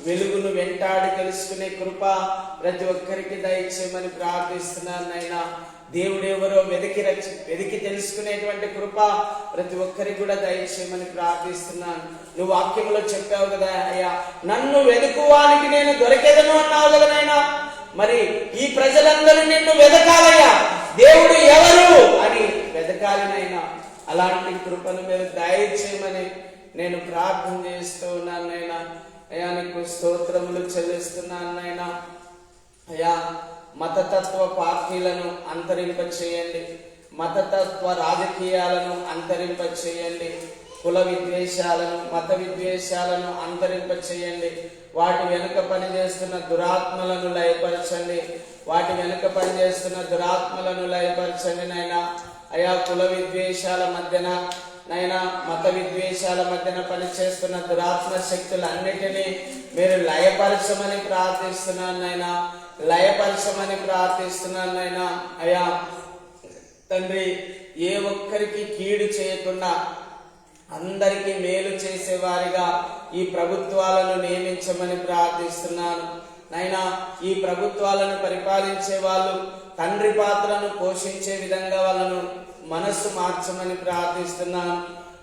వెలుగును వెంటాడి తెలుసుకునే కృప ప్రతి ఒక్కరికి దయచేయమని ప్రార్థిస్తున్నాను నైనా. దేవుడెవరో వెదికి తెలుసుకునేటువంటి కృప ప్రతి ఒక్కరికి కూడా దయచేయమని ప్రార్థిస్తున్నాను. నువ్వు వాక్యంలో చెప్పావు కదా అయ్యా, నన్ను వెతుకువానికి నేను దొరికేదను అన్నావు కదా నైనా. మరి ఈ ప్రజలందరూ నిన్ను వెదకాలయ్యా, దేవుడు ఎవరు అని వెదకాలినైనా. అలాంటి కృపను మీరు దయచేయమని నేను ప్రార్థన చేస్తూ ఉన్నాను నైనా. అయ్యా నీకు స్తోత్రములు చెల్లిస్తున్నాను నైనా. అయ్యా మతతత్వ పార్టీలను అంతరింప చేయండి. మతతత్వ రాజకీయాలను అంతరింప చేయండి. కుల విద్వేషాలను, మత విద్వేషాలను అంతరింప చేయండి. వాటి వెనుక పనిచేస్తున్న దురాత్మలను లయపరచండి. వాటి వెనుక పనిచేస్తున్న దురాత్మలను లయపరచండి నైనా. అయా కుల విద్వేషాల మధ్యన నైనా, మత విద్వేషాల మధ్యన పనిచేస్తున్న దురాత్మ శక్తులన్నిటినీ మీరు లయపరచమని ప్రార్థిస్తున్నాను నైనా. లయపరచమని ప్రార్థిస్తున్నాను నైనా. అయా తండ్రి, ఏ ఒక్కరికి కీడు చేయకుండా అందరికీ మేలు చేసేవారిగా ఈ ప్రభుత్వాలను నియమించమని ప్రార్థిస్తున్నాను నైనా. ఈ ప్రభుత్వాలను పరిపాలించే వాళ్ళు తండ్రి పాత్రను పోషించే విధంగా వాళ్ళను మనస్సు మార్చమని ప్రార్థిస్తున్నాను.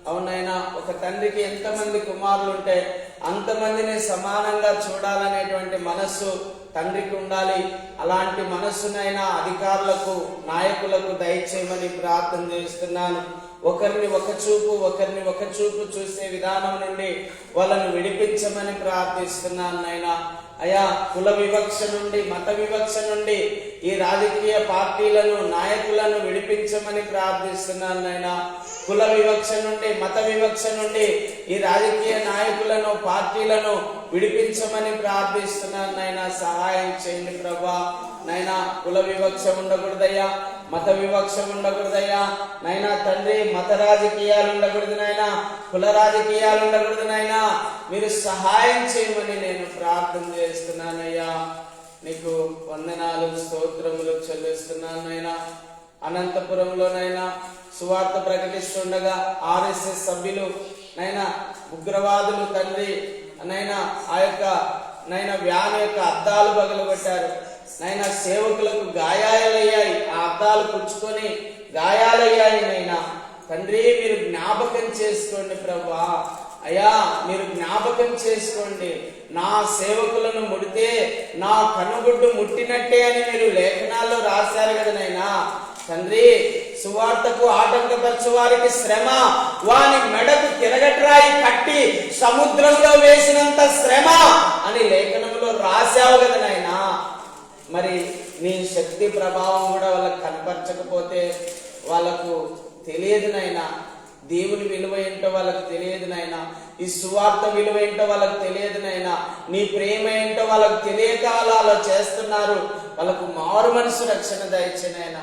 అవునైనా, ఒక తండ్రికి ఎంతమంది కుమారులు ఉంటే అంతమందిని సమానంగా చూడాలనేటువంటి మనస్సు తండ్రికి ఉండాలి. అలాంటి మనస్సునైనా అధికారులకు, నాయకులకు దయచేయమని ప్రార్థన చేస్తున్నాను. ఒకరిని ఒక చూపు చూసే విధానం నుండి వాళ్ళను విడిపించమని ప్రార్థిస్తున్నాను నైనా. అయా కుల వివక్ష నుండి, మత వివక్ష నుండి ఈ రాజకీయ పార్టీలను, నాయకులను విడిపించమని ప్రార్థిస్తున్నాను నైనా. కుల వివక్ష నుండి, మత వివక్ష నుండి ఈ రాజకీయ నాయకులను, పార్టీలను విడిపించమని ప్రార్థిస్తున్నాను నైనా. సహాయం చేయండి ప్రభా నైనా. కుల వివక్ష ఉండకూడదయ్యా, మత వివక్ష ఉండకూడదయ్యా నైనా. తండ్రి, మత రాజకీయాలు ఉండకూడదు నైనా, కుల రాజకీయాలు ఉండకూడదు నైనా. మీరు సహాయం చేయమని నేను ప్రార్థన చేస్తున్నానయ్యా. నీకు వందనాలు, స్తోత్రములు చెల్లిస్తున్నాను నైనా. అనంతపురంలోనైనా సువార్త ప్రకటిస్తుండగా RSS సభ్యులు నైనా, ఉగ్రవాదులు తండ్రి నైనా ఆ యొక్క నైనా వ్యాన్ యొక్క అద్దాలు పగలగొట్టారు నైనా. సేవకులకు గాయాలయ్యాయి, ఆ అద్దాలు పుచ్చుకొని గాయాలయ్యాయి నైనా. తండ్రి, మీరు జ్ఞాపకం చేసుకోండి ప్రభా. అయ్యా మీరు జ్ఞాపకం చేసుకోండి. నా సేవకులను ముడితే నా కనుగుడ్డు ముట్టినట్టే అని మీరు లేఖనాల్లో రాశారు కదా నైనా. తండ్రి, సువార్తకు ఆటంకపరచు వారికి శ్రమ, వాని మెడకు తిరగట్రాయి కట్టి సముద్రంలో వేసినంత శ్రమ అని లేఖనంలో రాశావు కదా నాయనా. మరి నీ శక్తి ప్రభావం కూడా వాళ్ళకు కనపరచకపోతే వాళ్ళకు తెలియదు నాయనా. దేవుని విలువ ఏంటో వాళ్ళకు తెలియదు నాయనా. ఈ సువార్త విలువ ఏంటో వాళ్ళకు తెలియదు నాయనా. నీ ప్రేమ ఏంటో వాళ్ళకు తెలియక అలా చేస్తున్నారు. వాళ్ళకు మారు మనసు రక్షణ దయచేనైనా.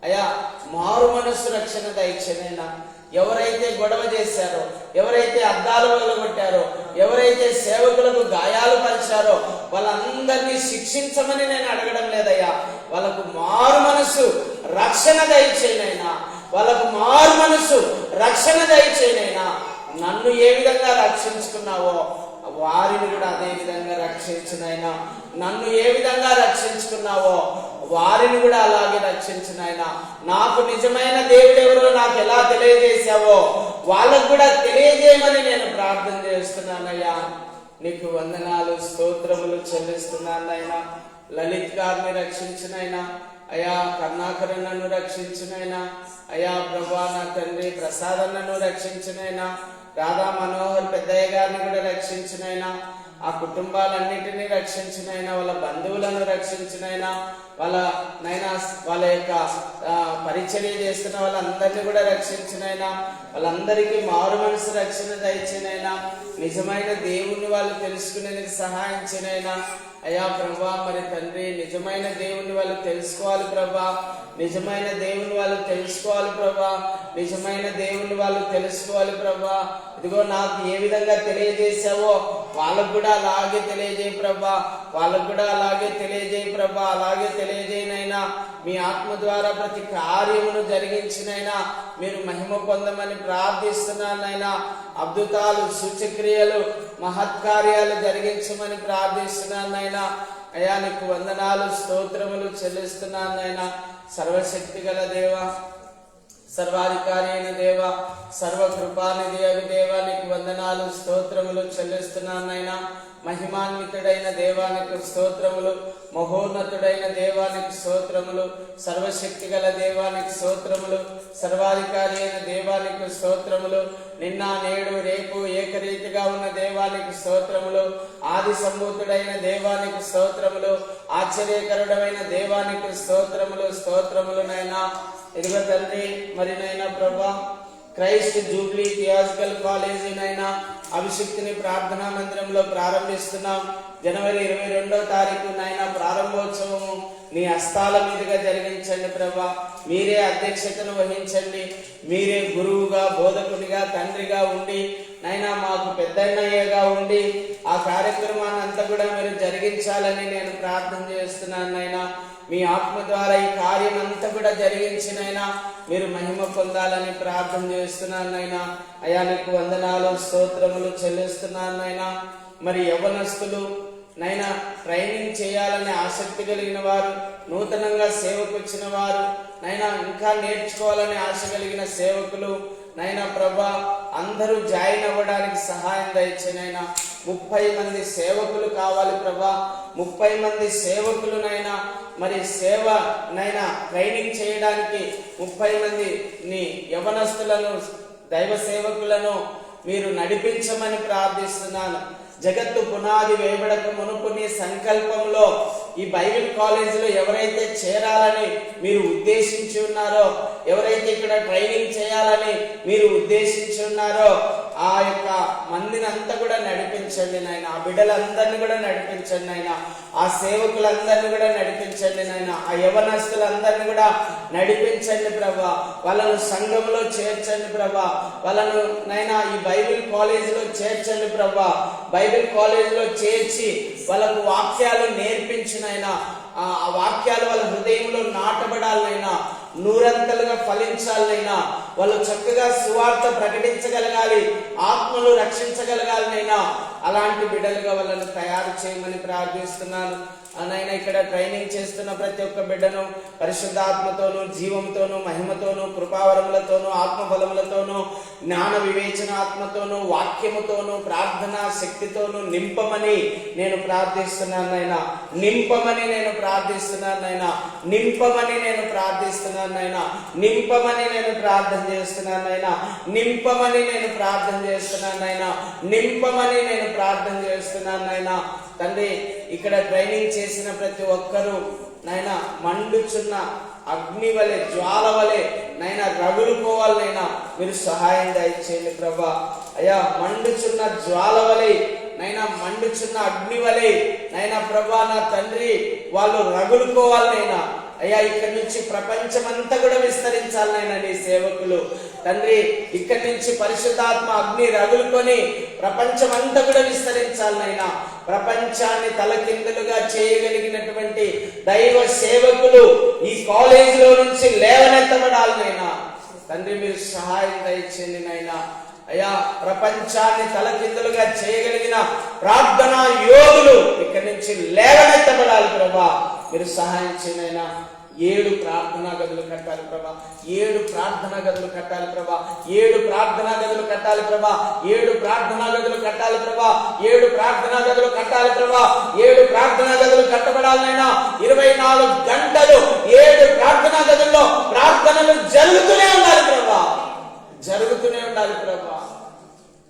అయ్యా మారు మనసు రక్షణ దయచేనైనా. ఎవరైతే గొడవ చేశారో, ఎవరైతే అద్దాలు వగలగొట్టారో, ఎవరైతే సేవకులకు గాయాలు పరిచారో వాళ్ళందరినీ శిక్షించమని నేను అడగడం లేదయ్యా. వాళ్ళకు మారు మనసు రక్షణ దయచేనైనా. వాళ్ళకు మారు మనసు రక్షణ దయచేనైనా. నన్ను ఏ విధంగా రక్షించుకున్నావో వారిని కూడా అదే విధంగా రక్షించినైనా. నన్ను ఏ విధంగా రక్షించుకున్నావో వారిని కూడా అలాగే రక్షించినైనా. నాకు నిజమైన దేవుడు ఎవరో నాకు ఎలా తెలియజేశావో వాళ్ళకు కూడా తెలియజేయమని నేను ప్రార్థన చేస్తున్నానయ్యా. నీకు వందనాలు, స్తోత్రములు చెల్లిస్తున్నానైనా. లలిత్ గారిని రక్షించినైనా అయ్యా. కరుణాకరన్నను రక్షించినైనా అయ్యా. ప్రభా నా తండ్రి, ప్రసాదన్నను రక్షించినైనా. రాధా మనోహర్ పెద్దయ్య గారిని కూడా రక్షించినైనా. ఆ కుటుంబాలన్నిటినీ రక్షించినైనా. వాళ్ళ బంధువులను రక్షించినైనా. వాళ్ళ యొక్క పరిచర్య చేస్తున్న వాళ్ళందరినీ కూడా రక్షించినైనా. వాళ్ళందరికీ మారు మనసు రక్షణ దయచేనైనా. నిజమైన దేవుణ్ణి వాళ్ళు తెలుసుకునేందుకు సహాయం చేయనైనా. అయ్యా ప్రభా, మరి తండ్రి, నిజమైన దేవుణ్ణి వాళ్ళు తెలుసుకోవాలి ప్రభా. నిజమైన దేవుని వాళ్ళు తెలుసుకోవాలి ప్రభా. నిజమైన దేవుని వాళ్ళు తెలుసుకోవాలి ప్రభా. ఇదిగో నాకు ఏ విధంగా తెలియజేశావో వాళ్ళకు కూడా అలాగే తెలియజేయ ప్రభా. వాళ్ళకు కూడా అలాగే తెలియజేయ ప్రభా. అలాగే తెలియజేయనైనా. మీ ఆత్మ ద్వారా ప్రతి కార్యమును జరిగించినైనా మీరు మహిమ పొందమని ప్రార్థిస్తున్నానైనా. అద్భుతాలు, సూచక్రియలు, మహత్కార్యాలు జరిగించమని ప్రార్థిస్తున్నానైనా. అయ్యా నీకు వందనాలు, స్తోత్రములు చెల్లిస్తున్నానైనా. సర్వశక్తి గల దేవ, సర్వాధికారి అయిన దేవ, సర్వకృపానిధి అగు దేవ, నీకు వందనాలు, స్తోత్రములు చెల్లిస్తున్నానైనా. మహిమాన్వితుడైన దేవానికి స్తోత్రములు, మహోన్నతుడైన దేవానికి స్తోత్రములు, సర్వశక్తి గల దేవానికి స్తోత్రములు, సర్వాధికారి అయిన దేవానికి స్తోత్రములు, నిన్న నేడు రేపు ఏకరీతిగా ఉన్న దేవానికి స్తోత్రములు, ఆది సంభూతుడైన దేవానికి స్తోత్రములు, ఆశ్చర్యకరుడమైన దేవానికి స్తోత్రములు, స్తోత్రములు నైనా. ఇదిగో తండ్రి, మరి నైనా ప్రభా, క్రైస్ట్ జూబ్లీ థియాలజికల్ కాలేజీ నైనా అభిషిక్తిని ప్రార్థనా మందిరంలో ప్రారంభిస్తున్నాం. జనవరి 22వ తారీఖు నైనా ప్రారంభోత్సవము నీ హస్తాల మీదుగా జరిగించండి ప్రభా. మీరే అధ్యక్షతను వహించండి. మీరే గురువుగా, బోధకునిగా, తండ్రిగా ఉండి నైనా మాకు పెద్దన్నయ్యగా ఉండి ఆ కార్యక్రమాన్ని అంతా కూడా మీరు జరిగించాలని నేను ప్రార్థన చేస్తున్నాను నైనా. మీ ఆత్మ ద్వారా ఈ కార్యం అంతా కూడా జరిగించినైనా మీరు మహిమ పొందాలని ప్రార్థన చేస్తున్నాను నైనా. అయా నీకు వందనాలు, స్తోత్రములు చెల్లిస్తున్నాను నైనా. మరి యవ్వనస్తులు నైనా ట్రైనింగ్ చేయాలనే ఆసక్తి కలిగిన వారు, నూతనంగా సేవకు వచ్చిన వారు నైనా, ఇంకా నేర్చుకోవాలనే ఆశ కలిగిన సేవకులు నైనా ప్రభా అందరూ జాయిన్ అవ్వడానికి సహాయం దయచేనైనా. 30 మంది సేవకులు కావాలి ప్రభా. 30 మంది సేవకులు నైనా మరి సేవ నైనా ట్రైనింగ్ చేయడానికి 30 మందిని యవనస్తులను, దైవ సేవకులను మీరు నడిపించమని ప్రార్థిస్తున్నాను. జగత్తు పునాది వేయబడక మునుపు నీ సంకల్పంలో ఈ బైబిల్ కాలేజీలో ఎవరైతే చేరాలని మీరు ఉద్దేశించి ఉన్నారో, ఎవరైతే ఇక్కడ ట్రైనింగ్ చేయాలని మీరు ఉద్దేశించి ఉన్నారో ఆ యొక్క మందిని అంతా కూడా నడిపించండి నాయన. ఆ బిడ్డలందరినీ కూడా నడిపించండి నాయన. ఆ సేవకులందరినీ కూడా నడిపించండి నాయన. ఆ యవనస్తులందరినీ కూడా నడిపించండి ప్రభా. వాళ్ళను సంఘంలో చేర్చండి ప్రభా. వాళ్ళను నైనా ఈ బైబిల్ కాలేజీలో చేర్చండి ప్రభా. బైబిల్ కాలేజీలో చేర్చి వాళ్ళకు వాక్యాలు నేర్పించినైనా ఆ వాక్యాలు వాళ్ళ హృదయంలో నాటబడాలనైనా, నూరంతలుగా ఫలించాలనైనా, వాళ్ళు చక్కగా సువార్త ప్రకటించగలగాలి, ఆత్మలు రక్షించగలగాలనైనా అలాంటి బిడ్డలుగా వాళ్ళను తయారు చేయమని ప్రార్థిస్తున్నాను. నైనా ఇక్కడ ట్రైనింగ్ చేస్తున్న ప్రతి ఒక్క బిడ్డను పరిశుద్ధాత్మతోనూ, జీవంతోనూ, మహిమతోనూ, కృపావరములతోనూ, ఆత్మబలములతోనూ, జ్ఞాన వివేచన ఆత్మతోనూ, వాక్యముతోనూ, ప్రార్థనా శక్తితోనూ నింపమని నేను ప్రార్థిస్తున్నాను నైనా. నింపమని నేను ప్రార్థిస్తున్నాను నైనా. నింపమని నేను ప్రార్థిస్తున్నాను నైనా. నింపమని నేను ప్రార్థన చేస్తున్నాను నైనా. నింపమని నేను ప్రార్థన చేస్తున్నాను నైనా. నింపమని నేను ప్రార్థన చేస్తున్నాను నైనా. తండ్రి ఇక్కడ ట్రైనింగ్ చేసిన ప్రతి ఒక్కరూ నైనా మండుచున్న అగ్ని వలె, జ్వాల వలె నైనా రగులుకోవాలనైనా మీరు సహాయం దయచేయండి ప్రభా. అయ్యా మండుచున్న జ్వాల వలె నైనా, మండుచున్న అగ్ని వలె నైనా ప్రభా నా తండ్రి వాళ్ళు రగులుకోవాలనైనా. అయ్యా ఇక్కడి నుంచి ప్రపంచమంతా కూడా విస్తరించాలనైనా నీ సేవకులు తండ్రి. ఇక్కడి నుంచి పరిశుద్ధాత్మ అగ్ని రగులుకొని ప్రపంచమంతా కూడా విస్తరించాలనైనా. ప్రపంచాన్ని తలకిందులుగా చేయగలిగినటువంటి దైవ సేవకులు ఈ కాలేజీలో నుంచి లేవనెత్తబడాలనైనా తండ్రి మీరు సహాయం దయచేయండి నైనా. అయ్యా ప్రపంచాన్ని తలకిందులుగా చేయగలిగిన ప్రార్థనా యోధులు ఇక్కడి నుంచి లేవనెత్తబడాలి ప్రభా. మీరు సహాయం చేయనైనా. 7 ప్రార్థనా గదులు కట్టాలి ప్రభా. 7 ప్రార్థనా గదులు కట్టాలి ప్రభా. 7 ప్రార్థనా గదులు కట్టాలి ప్రభా. 7 ప్రార్థనా గదులు కట్టాలి ప్రభా. 7 ప్రార్థనా గదులు కట్టాలి ప్రభా. 7 ప్రార్థనా గదులు కట్టబడాలనైనా. 24 గంటలు 7 ప్రార్థనా గదుల్లో ప్రార్థనలు జరుగుతూనే ఉండాలి ప్రభా. జరుగుతూనే ఉండాలి ప్రభా.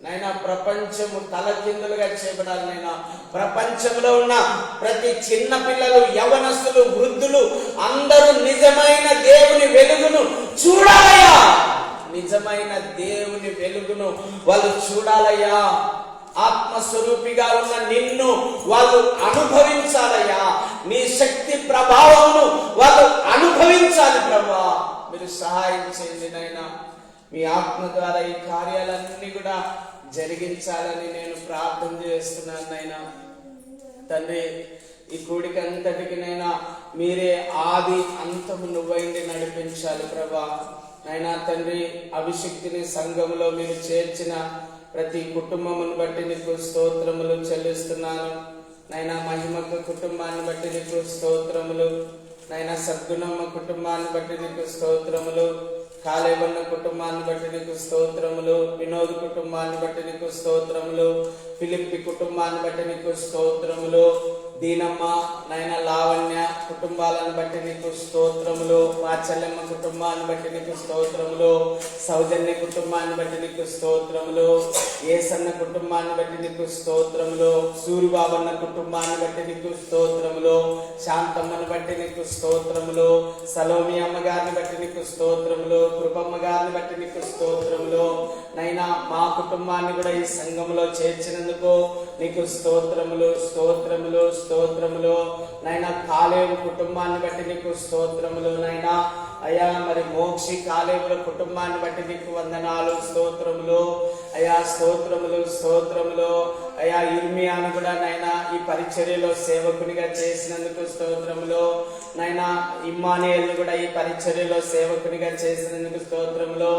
నైనా ప్రపంచము తలకిందులుగా చేయబడాలి నైనా. ప్రపంచంలో ఉన్న ప్రతి చిన్న పిల్లలు, యవనస్తులు, వృద్ధులు అందరూ నిజమైన దేవుని వెలుగును చూడాలయ్యా. నిజమైన దేవుని వెలుగును వాళ్ళు చూడాలయ్యా. ఆత్మస్వరూపిగా ఉన్న నిన్ను వాళ్ళు అనుభవించాలయ్యా. నీ శక్తి ప్రభావమును వాళ్ళు అనుభవించాలి ప్రభా. మీరు సహాయం చేయండి నైనా. మీ ఆత్మ ద్వారా ఈ కార్యాలన్నీ కూడా జరిగించాలని నేను ప్రార్థన చేస్తున్నాను నైనా. తండ్రి ఈ కూడికంతటికి నైనా మీరే ఆది అంతము నువ్వైంది నడిపించాలి ప్రభా. నైనా తండ్రి అభిషిక్తిని సంఘంలో మీరు చేర్చిన ప్రతి కుటుంబమును బట్టి నీకు స్తోత్రములు చెల్లిస్తున్నాను నైనా. మహిమకు కుటుంబాన్ని బట్టి నీకు స్తోత్రములు నైనా. సద్గుణమ్మ కుటుంబాన్ని బట్టి నీకు స్తోత్రములు. కాలేబన్న కుటుంబాన్ని బట్టి నీకు స్తోత్రములు. వినోద్ కుటుంబాన్ని బట్టి నీకు స్తోత్రములు. ఫిలిప్పి కుటుంబాన్ని బట్టి నీకు స్తోత్రములు. దీనమ్మ నాయన లావణ్య కుటుంబాలను బట్టి నీకు స్తోత్రములు, మా చెల్లెమ్మ కుటుంబాన్ని బట్టి నీకు స్తోత్రములు, సౌజన్య కుటుంబాన్ని బట్టి నీకు స్తోత్రములు, ఏసన్న కుటుంబాన్ని బట్టి నీకు స్తోత్రములు, సూరిబాబన్న కుటుంబాన్ని బట్టి నీకు స్తోత్రములు, శాంతమ్మని బట్టి నీకు స్తోత్రములు, సలోమి అమ్మగారిని బట్టి నీకు స్తోత్రములు, కృపమ్మ గారిని బట్టి నీకు స్తోత్రములు. నైనా మా కుటుంబాన్ని కూడా ఈ సంఘంలో చేర్చినందుకు నీకు స్తోత్రములు స్తోత్రములు స్తోత్రములు. నైనా కాలేవు కుటుంబాన్ని బట్టి నీకు స్తోత్రములు. నైనా అయ్యా మరి మోక్షి కాలేవుల కుటుంబాన్ని బట్టి నీకు వందనాలు స్తోత్రములు అయ్యా, స్తోత్రములు స్తోత్రములు అయ్యా. ఇర్మియాను కూడా నైనా ఈ పరిచర్యలో సేవకునిగా చేసినందుకు స్తోత్రములు. నైనా ఇమ్మానుయేల్ను కూడా ఈ పరిచర్యలో సేవకునిగా చేసినందుకు స్తోత్రములు.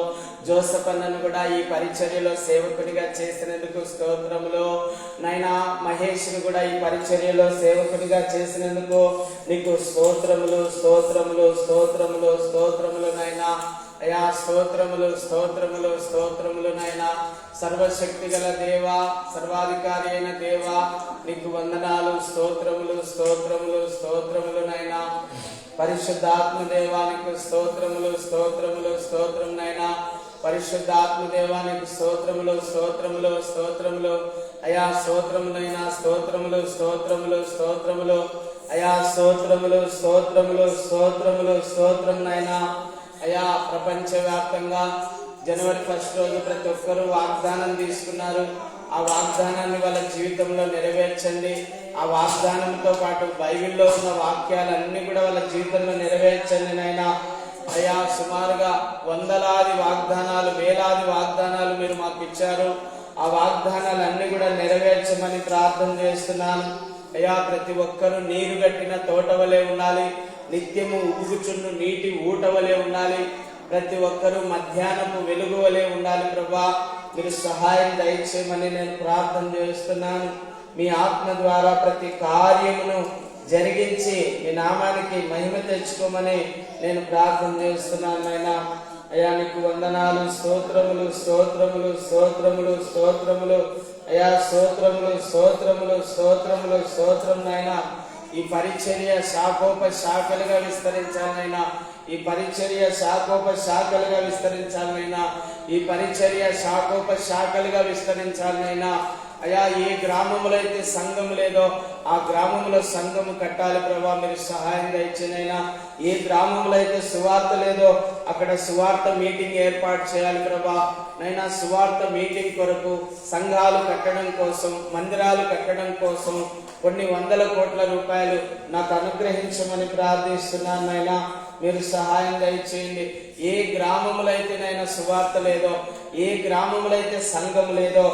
జోసఫ్ అన్నను కూడా ఈ పరిచర్యలో సేవకునిగా చేసినందుకు స్తోత్రములు. నైనా మహేష్ను కూడా ఈ పరిచర్యలో సేవకునిగా చేసినందుకు నీకు స్తోత్రములు స్తోత్రములు స్తోత్రములు స్తోత్రములు నైనా అయా. స్తోత్రములు స్తోత్రములు స్తోత్రములు నైనా. సర్వశక్తి గల దేవా, సర్వాధికారి అయిన దేవా నీకు వందనాలు స్తోత్రములు స్తోత్రములు స్తోత్రములు నైనా. పరిశుద్ధాత్మ దేవానికి స్తోత్రములు స్తోత్రములు స్తోత్రం నైనా. పరిశుద్ధాత్మ దేవానికి స్తోత్రములు స్తోత్రములు స్తోత్రములు అయా. స్తోత్రములైనా స్తోత్రములు స్తోత్రములు స్తోత్రములు అయా. స్తోత్రములు స్తోత్రములు స్తోత్రములు స్తోత్రం నైనా అయా. ప్రపంచవ్యాప్తంగా జనవరి 1 రోజు ప్రతి ఒక్కరూ వాగ్దానం తీసుకున్నారు. ఆ వాగ్దానాన్ని వాళ్ళ జీవితంలో నెరవేర్చండి. ఆ వాగ్దానంతో పాటు బైబిల్లో ఉన్న వాక్యాలన్నీ కూడా వాళ్ళ జీవితంలో నెరవేర్చండి నైనా అయ్యా. సుమారుగా వందలాది వాగ్దానాలు, వేలాది వాగ్దానాలు మీరు మాకు ఇచ్చారు. ఆ వాగ్దానాలన్నీ కూడా నెరవేర్చమని ప్రార్థన చేస్తున్నాను అయ్యా. ప్రతి ఒక్కరూ నీరు గట్టిన తోట వలె ఉండాలి, నిత్యము ఉబుకుచున్న నీటి ఊట వలె ఉండాలి, ప్రతి ఒక్కరూ మధ్యాహ్నము వెలుగు వలె ఉండాలి. ప్రభా మీరు సహాయం దయచేయమని నేను ప్రార్థన చేస్తున్నాను. మీ ఆత్మ ద్వారా ప్రతి కార్యమును జరిగించి మీ నామానికి మహిమ తెచ్చుకోమని నేను ప్రార్థన చేస్తున్నాను నాయనా అయ్యా. నీకు వందనాలు స్తోత్రములు స్తోత్రములు స్తోత్రములు స్తోత్రములు అయ్యా. స్తోత్రములు స్తోత్రములు స్తోత్రములు స్తోత్రం నాయనా. ఈ పరిచర్య శాఖోప శాఖలుగా విస్తరించాలైనా, ఈ పరిచర్య శాఖోప శాఖలుగా విస్తరించాలైనా, ఈ పరిచర్య శాఖోప శాఖలుగా విస్తరించాలైనా అయ్యా. ఏ గ్రామంలో అయితే సంఘం లేదో ఆ గ్రామంలో సంఘము కట్టాలి ప్రభా, మీరు సహాయం దయచేనైనా. ఏ గ్రామంలో అయితే సువార్త లేదో అక్కడ సువార్త మీటింగ్ ఏర్పాటు చేయాలి ప్రభా నైనా. సువార్త మీటింగ్ కొరకు సంఘాలు కట్టడం కోసం, మందిరాలు కట్టడం కోసం కొన్ని వందల కోట్ల రూపాయలు నాకు అనుగ్రహించమని ప్రార్థిస్తున్నాను నైనా. మీరు సహాయం దయచేయండి. ఏ గ్రామంలో అయితే నైనా సువార్త లేదో, ఏ గ్రామంలో అయితే సంఘం లేదో,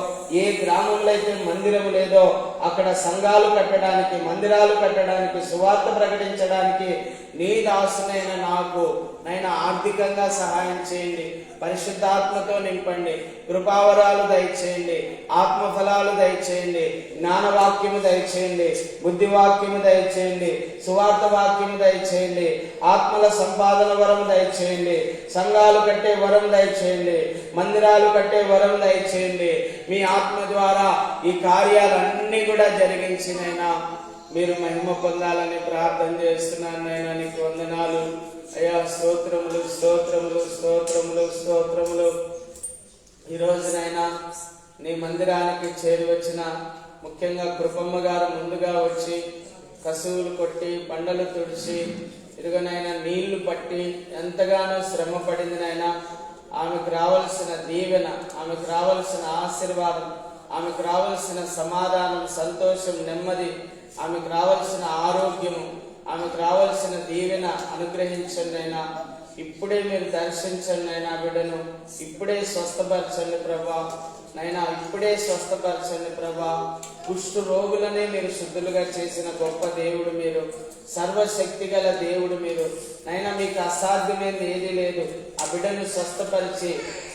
ఏ గ్రామంలో అయితే మందిరం లేదో అక్కడ సంఘాలు కట్టడానికి, మందిరాలు కట్టడానికి, సువార్త ప్రకటించడానికి నీ దాసునైన నాకు నైనా ఆర్థికంగా సహాయం చేయండి. పరిశుద్ధాత్మతో నింపండి, కృపావరాలు దయచేయండి, ఆత్మఫలాలు దయచేయండి, జ్ఞానవాక్యము దయచేయండి, బుద్ధివాక్యము దయచేయండి, సువార్త వాక్యము దయచేయండి, ఆత్మల సంపాదన వరం దయచేయండి, సంఘాలు కట్టే వరం దయచేయండి, మందిరాలు కట్టే వరం దయచేయండి. మీ ఆత్మ ద్వారా ఈ కార్యాలన్నీ కూడా జరిగించినైనా మీరు మహిమ పొందాలని ప్రార్థన చేస్తున్నాను నైనా. నీకు వందనాలు అయ్యా. స్తోత్రములు స్తోత్రములు స్తోత్రములు స్తోత్రములు. ఈ రోజునైనా నీ మందిరానికి చేరి వచ్చిన ముఖ్యంగా కృపమ్మ గారు ముందుగా వచ్చి కసువులు కొట్టి, పండలు తుడిచి, ఇరుగనైనా నీళ్లు పట్టి ఎంతగానో శ్రమ పడింది నైనా. ఆమెకు రావాల్సిన దీవెన, ఆమెకు రావాల్సిన ఆశీర్వాదం, ఆమెకు రావాల్సిన సమాధానం, సంతోషం, నెమ్మది, ఆమెకు రావాల్సిన ఆరోగ్యము, ఆమెకు రావాల్సిన దీవెన అనుగ్రహించండి అయినా. ఇప్పుడే మీరు దర్శించండి అయినా బిడ్డను, ఇప్పుడే స్వస్థపరచండి ప్రభా నైనా, ఇప్పుడే స్వస్థపరచండి ప్రభా. కుష్టు రోగులనే మీరు శుద్ధులుగా చేసిన గొప్ప దేవుడు మీరు, సర్వశక్తి గల దేవుడు మీరు నైనా. మీకు అసాధ్యమైనది ఏదీ లేదు. ఆ బిడ్డను స్వస్థపరిచి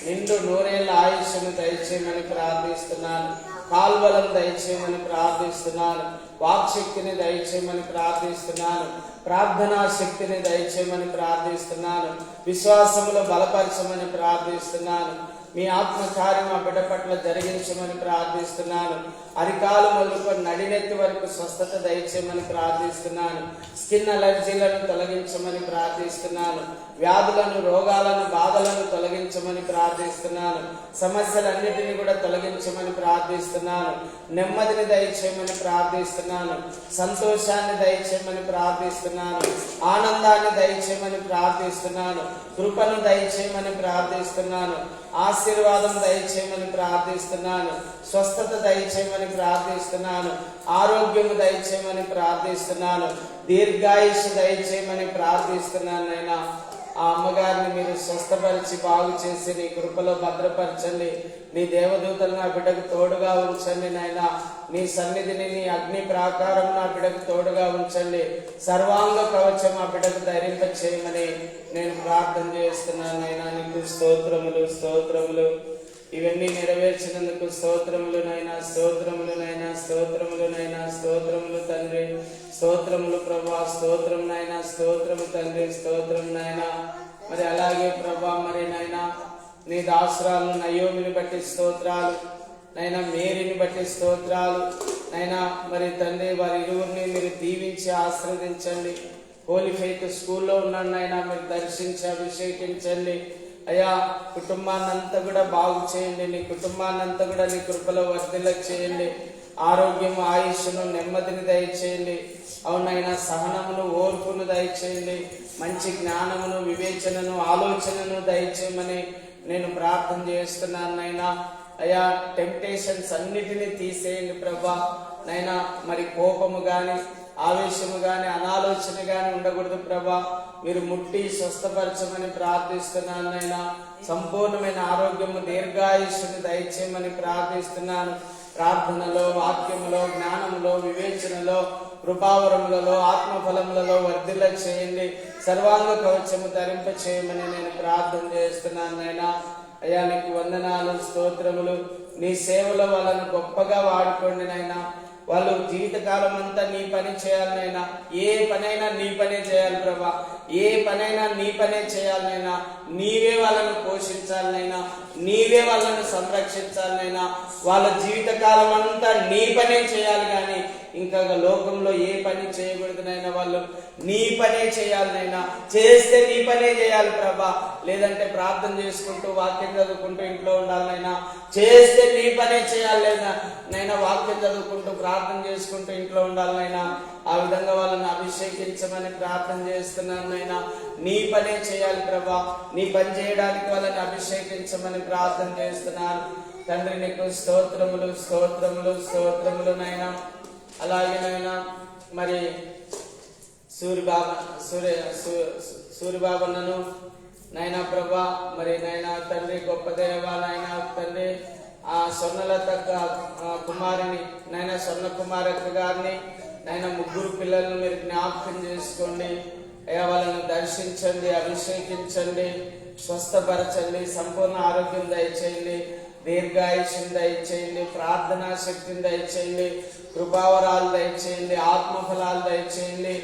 నిండు 100 ఏళ్ల ఆయుష్ను దయచేయమని ప్రార్థిస్తున్నాను. కాల్వలను దయచేయమని ప్రార్థిస్తున్నాను. వాక్శక్తిని దయచేయమని ప్రార్థిస్తున్నాను. ప్రార్థనా శక్తిని దయచేయమని ప్రార్థిస్తున్నాను. విశ్వాసములో బలపరచమని ప్రార్థిస్తున్నాను. మీ ఆత్మ కార్యం ఆ బిడ్డ పట్ల జరిగించమని ప్రార్థిస్తున్నాను. అరికాలు మొదలుకొని నడినెత్తి వరకు స్వస్థత దయచేయమని ప్రార్థిస్తున్నాను. స్కిన్ అలర్జీలను తొలగించమని ప్రార్థిస్తున్నాను. వ్యాధులను, రోగాలను, బాధలను తొలగించమని ప్రార్థిస్తున్నాను. సమస్యలన్నిటినీ కూడా తొలగించమని ప్రార్థిస్తున్నాను. నెమ్మదిని దయచేయమని ప్రార్థిస్తున్నాను. సంతోషాన్ని దయచేయమని ప్రార్థిస్తున్నాను. ఆనందాన్ని దయచేయమని ప్రార్థిస్తున్నాను. కృపను దయచేయమని ప్రార్థిస్తున్నాను. ఆశీర్వాదం దయచేయమని ప్రార్థిస్తున్నాను. స్వస్థత దయచేయమని ప్రార్థిస్తున్నాను. ఆరోగ్యము దయచేయమని ప్రార్థిస్తున్నాను. దీర్ఘాయుష్ దయచేయమని ప్రార్థిస్తున్నాను. నైనా ఆ అమ్మగారిని మీరు స్వస్థపరిచి బాగు చేసి నీ కృపలో భద్రపరచండి. నీ దేవదూతలు నా బిడ్డకు తోడుగా ఉంచండి. నాయనా నీ సన్నిధిని, నీ అగ్ని ప్రాకారం నా బిడ్డకు తోడుగా ఉంచండి. సర్వాంగ కవచం ఆ బిడ్డకు ధరింప చేయమని నేను ప్రార్థన చేస్తున్నాను. నైనా నీకు స్తోత్రములు, స్తోత్రములు. ఇవన్నీ నెరవేర్చినందుకు స్తోత్రములు నైనా, స్తోత్రములు నైనా, స్తోత్రములు నైనా, స్తోత్రములు తండ్రి, స్తోత్రములు ప్రభా, స్తోత్రం నైనా, స్తోత్రము తండ్రి, స్తోత్రం నైనా. మరి అలాగే ప్రభా, మరి నైనా నీ దాసురాలను నయోమిని బట్టి స్తోత్రాలు నైనా, మేరీని బట్టి స్తోత్రాలు నైనా. మరి తండ్రి వారి ఇరువురిని మీరు దీవించి ఆశీర్వదించండి. హోలీ ఫెయిత్ స్కూల్లో ఉన్నాడు నైనా, మీరు దర్శించి అభిషేకించండి అయ్యా. కుటుంబాన్నంతా కూడా బాగు చేయండి. నీ కుటుంబాన్నంతా కూడా నీ కృపలో వర్ధిల్ల చేయండి. ఆరోగ్యం, ఆయుష్ను, నెమ్మదిని దయచేయండి. అవునైనా సహనమును, ఓర్పును దయచేయండి. మంచి జ్ఞానమును, వివేచనను, ఆలోచనను దయచేయమని నేను ప్రార్థన చేస్తున్నాను నైనా. అయ్యా టెంప్టేషన్స్ అన్నిటినీ తీసేయండి ప్రభా నైనా. మరి కోపము గాని, ఆవేశము గాని, అనాలోచన గాని ఉండకూడదు ప్రభా. మీరు ముట్టి స్వస్థపరచమని ప్రార్థిస్తున్నాను నైనా. సంపూర్ణమైన ఆరోగ్యము, దీర్ఘాయుష్ను దయచేయమని ప్రార్థిస్తున్నాను. ప్రార్థనలో, వాక్యములో, జ్ఞానములో, వివేచనలో, కృపావరములలో, ఆత్మఫలములలో వర్ధిల్ల చేయండి. సర్వాంగ కవచము ధరింప చేయమని నేను ప్రార్థన చేస్తున్నాను నైనా. అయ్యా నీకు వందనాలు, స్తోత్రములు. నీ సేవలో వాళ్ళను గొప్పగా వాడుకోండి నైనా. వాళ్ళు జీవితకాలం అంతా నీ పని చేయాలనైనా. ఏ పనైనా నీ పనే చేయాలి ప్రభా. ఏ పనైనా నీ పనే చేయాలనైనా. నీవే వాళ్ళను పోషించాలనైనా, నీవే వాళ్ళను సంరక్షించాలనైనా. వాళ్ళ జీవితకాలం అంతా నీ పనే చేయాలి కానీ ఇంకా లోకంలో ఏ పని చేయకూడదునైనా. వాళ్ళు నీ పనే చేయాలనైనా. చేస్తే నీ పనే చేయాలి ప్రభా. లేదంటే ప్రార్థన చేసుకుంటూ, వాక్యం చదువుకుంటూ ఇంట్లో ఉండాలనైనా. చేస్తే నీ పనే చేయాలి నైనా. వాక్యం చదువుకుంటూ, ప్రార్థన చేసుకుంటూ ఇంట్లో ఉండాలనైనా. ఆ విధంగా వాళ్ళని అభిషేకించమని ప్రార్థన చేస్తున్నాను నైనా. నీ పనే చేయాలి ప్రభా. నీ పని చేయడానికి వాళ్ళని అభిషేకించమని ప్రార్థన చేస్తున్నాను తండ్రి. నీకు స్తోత్రములు, స్తోత్రములు, స్తోత్రములు నైనా. అలాగే నైనా మరి సూరిబాబన్నను నైనా ప్రభా, మరి నైనా తండ్రి గొప్ప దేవ నైనా తండ్రి. ఆ స్వర్ణలత కుమారిని నైనా, స్వర్ణ కుమారక్క గారిని నైనా, ముగ్గురు పిల్లలను మీరు జ్ఞాపకం చేసుకోండి అయ్యా. వాళ్ళను దర్శించండి, అభిషేకించండి, స్వస్థపరచండి, సంపూర్ణ ఆరోగ్యం దయచేయండి, దీర్ఘాయుష్యం దయచేయండి, ప్రార్థనా శక్తిని దయచేయండి, కృపావరాలు దయచేయండి, ఆత్మఫలాలు దయచేయండి,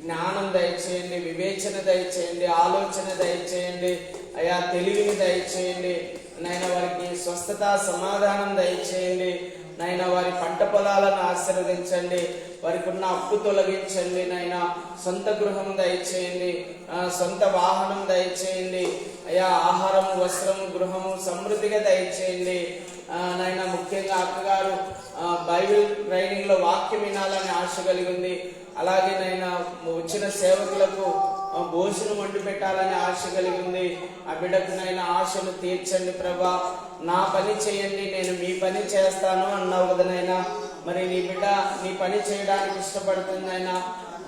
జ్ఞానం దయచేయండి, వివేచన దయచేయండి, ఆలోచన దయచేయండి అయ్యా. తెలివిని దయచేయండి నైనా. వారికి స్వస్థత, సమాధానం దయచేయండి నైనా. వారి పంట పొలాలను ఆశీర్వదించండి. వారికి ఉన్న అప్పు తొలగించండి నైనా. సొంత గృహం దయచేయండి, సొంత వాహనం దయచేయండి అయ్యా. ఆహారము, వస్త్రము, గృహము సమృద్ధిగా దయచేయండి నైనా. ముఖ్యంగా అక్కగారు బైబిల్ ట్రైనింగ్ లో వాక్యం వినాలని ఆశ కలిగి ఉంది. అలాగే నైనా వచ్చిన సేవకులకు భోజనం వండి పెట్టాలని ఆశ కలిగి ఉంది. ఆ బిడ్డకు నైనా ఆశను తీర్చండి ప్రభా. నా పని చేయండి, నేను మీ పని చేస్తాను అన్నావు కదా నైనా. మరి నీ బిడ్డ నీ పని చేయడానికి ఇష్టపడుతుందైనా.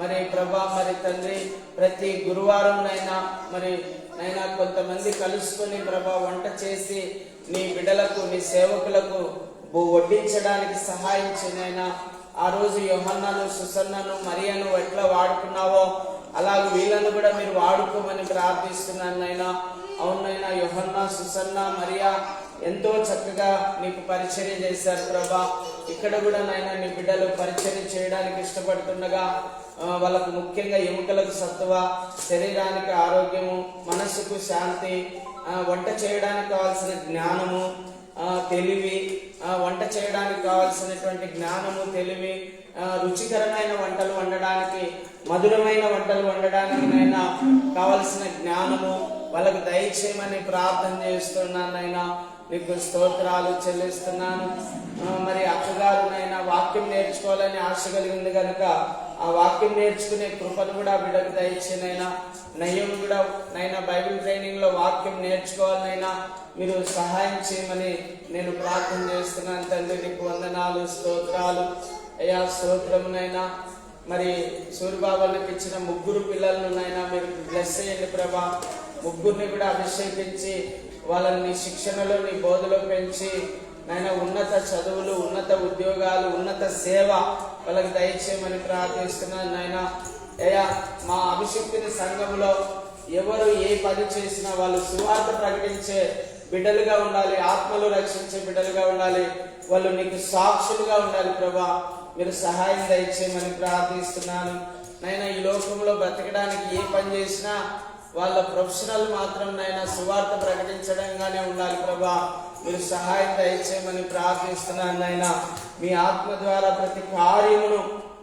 మరి ప్రభా, మరి తండ్రి ప్రతి గురువారం నైనా మరి నైనా కొంతమంది కలుసుకొని ప్రభా వంట చేసి నీ బిడ్డలకు, నీ సేవకులకు వడ్డించడానికి సహాయం చేయనైనా. ఆ రోజు యోహన్నను, సుసన్నను, మరియను ఎట్లా వాడుకున్నావో అలాగే వీళ్ళను కూడా మీరు వాడుకోమని ప్రార్థిస్తున్నాను నైనా. అవునైనా యోహన్న, సుసన్న, మరియా ఎంతో చక్కగా నీకు పరిచర్య చేశారు ప్రభా. ఇక్కడ కూడా నాయన నీ బిడ్డలు పరిచర్య చేయడానికి ఇష్టపడుతుండగా వాళ్ళకు ముఖ్యంగా ఎముకలకు సత్తువ, శరీరానికి ఆరోగ్యము, మనస్సుకు శాంతి, వంట చేయడానికి కావాల్సిన జ్ఞానము, తెలివి, వంట చేయడానికి కావాల్సినటువంటి జ్ఞానము, తెలివి, రుచికరమైన వంటలు వండడానికి, మధురమైన వంటలు వండడానికి నైనా కావలసిన జ్ఞానము వాళ్ళకు దయచేయమని ప్రార్థన చేస్తున్నాను నైనా. నీకు స్తోత్రాలు చెల్లిస్తున్నాను. మరి అక్కగారు నైనా వాక్యం నేర్చుకోవాలని ఆశ కలిగింది కనుక ఆ వాక్యం నేర్చుకునే కృపను కూడా బిడ్డకు దయచేనైనా. నయ్యం కూడా నైనా బైబిల్ ట్రైనింగ్ లో వాక్యం నేర్చుకోవాలనైనా మీరు సహాయం చేయమని నేను ప్రార్థన చేస్తున్నాను తండ్రి. నీకు వందనాలు, స్తోత్రాలు అయ్యా. స్తోత్రమునైనా మరి సూర్యబాబాలకు ఇచ్చిన 3 పిల్లలను నైనా మీరు బ్లెస్ చేయండి ప్రభా. 3 కూడా అభిషేకించి వాళ్ళని నీ శిక్షణలో, నీ బోధలో పెంచి నాయన ఉన్నత చదువులు, ఉన్నత ఉద్యోగాలు, ఉన్నత సేవ వాళ్ళకి దయచేయమని ప్రార్థిస్తున్నాను నాయన. అయ్యా మా అభిషక్తిని సంఘంలో ఎవరు ఏ పని చేసినా వాళ్ళు సువార్త ప్రకటించే బిడ్డలుగా ఉండాలి, ఆత్మలు రక్షించే బిడ్డలుగా ఉండాలి, వాళ్ళు నీకు సాక్షులుగా ఉండాలి ప్రభా. మీరు సహాయం దయచేయమని ప్రార్థిస్తున్నాను నైనా. ఈ లోకంలో బ్రతకడానికి ఏ పని చేసినా వాళ్ళ ప్రొఫెషనల్ మాత్రం నైనా సువార్త ప్రకటించడంగానే ఉండాలి ప్రభా. మీరు సహాయం దయచేయమని ప్రార్థిస్తున్నాను నైనా. మీ ఆత్మ ద్వారా ప్రతి కార్యమును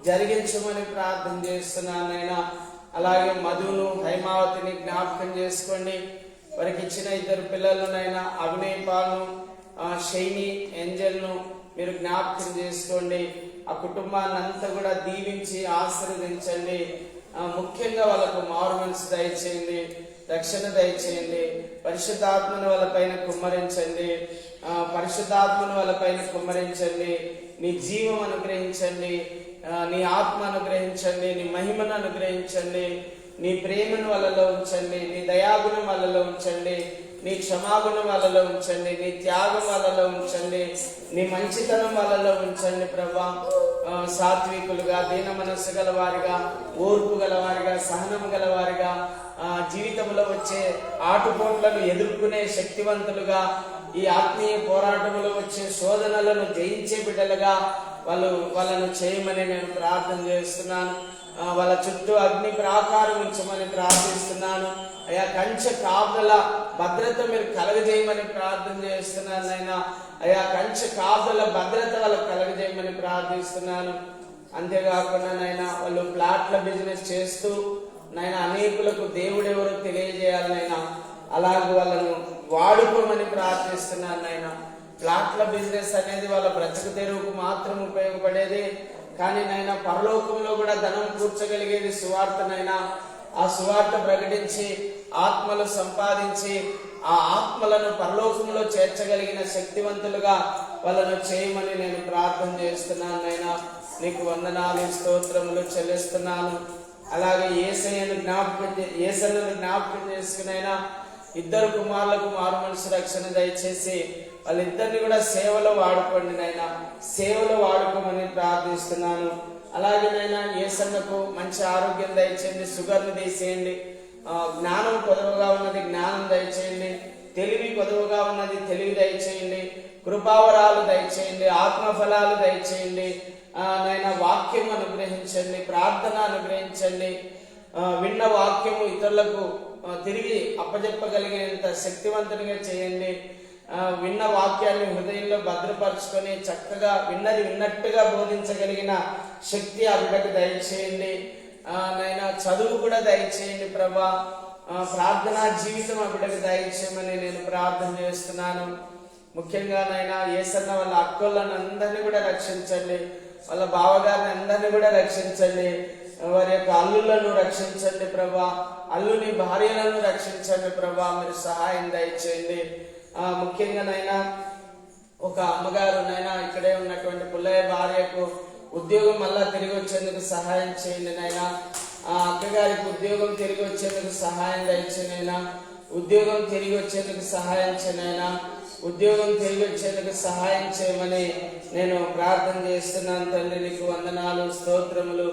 జరిగించమని ప్రార్థన చేస్తున్నాను నైనా. అలాగే మధును, హైమావతిని జ్ఞాపకం చేసుకోండి. వారికి ఇచ్చిన 2 పిల్లలనైనా అభినయ్ పాల్ను, షైని, ఏంజల్ను మీరు జ్ఞాపకం చేసుకోండి. ఆ కుటుంబాన్ని అంతా కూడా దీవించి ఆశీర్వదించండి. ముఖ్యంగా వాళ్ళకు మారు మనసు దయచేయండి, రక్షణ దయచేయండి. పరిశుద్ధాత్మను వాళ్ళ పైన కుమ్మరించండి, పరిశుద్ధాత్మను వాళ్ళ పైన కుమ్మరించండి. నీ జీవం అనుగ్రహించండి, నీ ఆత్మ అనుగ్రహించండి, నీ మహిమను అనుగ్రహించండి, నీ ప్రేమను వాళ్ళలో ఉంచండి, నీ దయాగుణం వాళ్ళలో ఉంచండి, నీ క్షమాగుణం వాళ్ళలో ఉంచండి, నీ త్యాగం వాళ్ళలో ఉంచండి, నీ మంచితనం వాళ్ళలో ఉంచండి ప్రభా. సాత్వికులుగా, దీన మనస్సు గలవారిగా, ఓర్పు గలవారిగా, సహనం గలవారిగా, జీవితంలో వచ్చే ఆటుపోట్లను ఎదుర్కొనే శక్తివంతులుగా, ఈ ఆత్మీయ పోరాటంలో వచ్చే శోధనలను జయించే బిడ్డలుగా వాళ్ళను చేయమని నేను ప్రార్థన చేస్తున్నాను. వాళ్ళ చుట్టూ అగ్ని ప్రాకారం ఉంచమని ప్రార్థిస్తున్నాను అయ్యా. కంచె కాపుదల భద్రత మీరు కలగజేయమని ప్రార్థన చేస్తున్నాను నాయన అయ్యా. కంచె కాపుదల భద్రత వాళ్ళకు కలగజేయమని ప్రార్థిస్తున్నాను. అంతేకాకుండా నాయన వాళ్ళు ప్లాట్ల బిజినెస్ చేస్తూ నాయన అనేకులకు దేవుడు ఎవరో తెలియజేయాలి నాయన. అలాగే వాళ్ళను వాడుకోమని ప్రార్థిస్తున్నాను నాయన. ప్లాట్ల బిజినెస్ అనేది వాళ్ళ బ్రతుకు తెరువుకు మాత్రం ఉపయోగపడేది, కానీ నాయన పరలోకంలో కూడా ధనం కూర్చగలిగేది సువార్తనైనా. ఆ సువార్త ప్రకటించి ఆత్మలు సంపాదించి ఆ ఆత్మలను పరలోకంలో చేర్చగలిగిన శక్తివంతులుగా వాళ్ళను చేయమని నేను ప్రార్థన చేస్తున్నాను నైనా. నీకు వందనాలు, స్తోత్రములు చెల్లిస్తున్నాను. అలాగే యేసయ్యను జ్ఞాపకం చేసుకునైనా 2 కుమారులకు మారు మనసు రక్షణ దయచేసి వాళ్ళిద్దరిని కూడా సేవలో వాడుకోండి నైనా. సేవలో వాడుకోమని ప్రార్థిస్తున్నాను. అలాగే నైనా యేసన్నకు మంచి ఆరోగ్యం దయచేయండి, షుగర్ను తీసేయండి. జ్ఞానం కొదవగా ఉన్నది జ్ఞానం దయచేయండి, తెలివి కొదవగా ఉన్నది తెలివి దయచేయండి, కృపావరాలు దయచేయండి, ఆత్మఫలాలు దయచేయండి నైనా. వాక్యం అనుగ్రహించండి, ప్రార్థన అనుగ్రహించండి. విన్న వాక్యము ఇతరులకు తిరిగి అప్పజెప్పగలిగేంత శక్తివంతునిగా చేయండి. విన్న వాక్యాన్ని హృదయంలో భద్రపరుచుకొని చక్కగా విన్నది విన్నట్టుగా బోధించగలిగిన శక్తి ఆ బిడ్డకు దయచేయండి నైనా. చదువు కూడా దయచేయండి ప్రభా. ప్రార్థనా జీవితం ఆ బిడ్డకు దయచేయమని నేను ప్రార్థన చేస్తున్నాను. ముఖ్యంగా నైనా యేసన్న వాళ్ళ అక్కలను అందరినీ కూడా రక్షించండి, వాళ్ళ బావగారిని అందరినీ కూడా రక్షించండి, వారి యొక్క అల్లులను రక్షించండి ప్రభా. అల్లుని భార్యలను రక్షించండి ప్రభా. మీరు సహాయం దయచేయండి. ముఖ్యంగా నైనా ఒక అమ్మగారు నైనా ఇక్కడే ఉన్నటువంటి పుల్లయ్య భార్యకు ఉద్యోగం మళ్ళా తిరిగి వచ్చేందుకు సహాయం చేయండి నైనా. ఆ అక్కగారికి ఉద్యోగం తిరిగి వచ్చేందుకు సహాయం దయచేయనైనా. ఉద్యోగం తిరిగి వచ్చేందుకు సహాయం చేయనైనా. ఉద్యోగం తిరిగి వచ్చేందుకు సహాయం చేయమని నేను ప్రార్థన చేస్తున్నాను తండ్రి. నీకు వందనాలు, స్తోత్రములు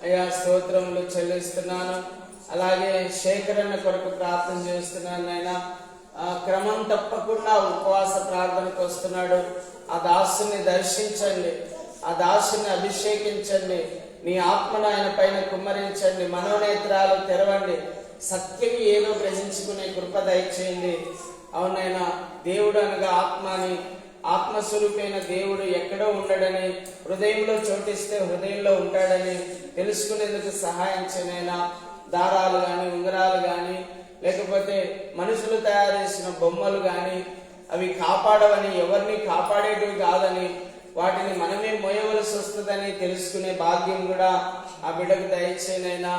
అయ్యా, స్తోత్రములు చెల్లిస్తున్నాను. అలాగే శేఖరన్న కొరకు ప్రార్థన చేస్తున్నాను నాయన. క్రమం తప్పకుండా ఉపవాస ప్రార్థనకు వస్తున్నాడు. ఆ దాసుని దర్శించండి, ఆ దాసుని అభిషేకించండి, నీ ఆత్మను ఆయన పైన కుమ్మరించండి, మనోనేత్రాలు తెరవండి, సత్యం ఏదో గ్రహించుకునే కృప దయచేయండి. అవునైనా దేవుడు అనగా ఆత్మని, ఆత్మస్వరూపైన దేవుడు ఎక్కడో ఉండడని, హృదయంలో చోటిస్తే హృదయంలో ఉంటాడని తెలుసుకునేందుకు సహాయం చేయనైనా. దారాలు కానీ, ఉంగరాలు కానీ, లేకపోతే మనుషులు తయారు చేసిన బొమ్మలు కానీ అవి కాపాడవని, ఎవరిని కాపాడేటివి కాదని, వాటిని మనమే మోయవలసి వస్తుందని తెలుసుకునే భాగ్యం కూడా ఆ బిడ్డకు దయచేనైనా.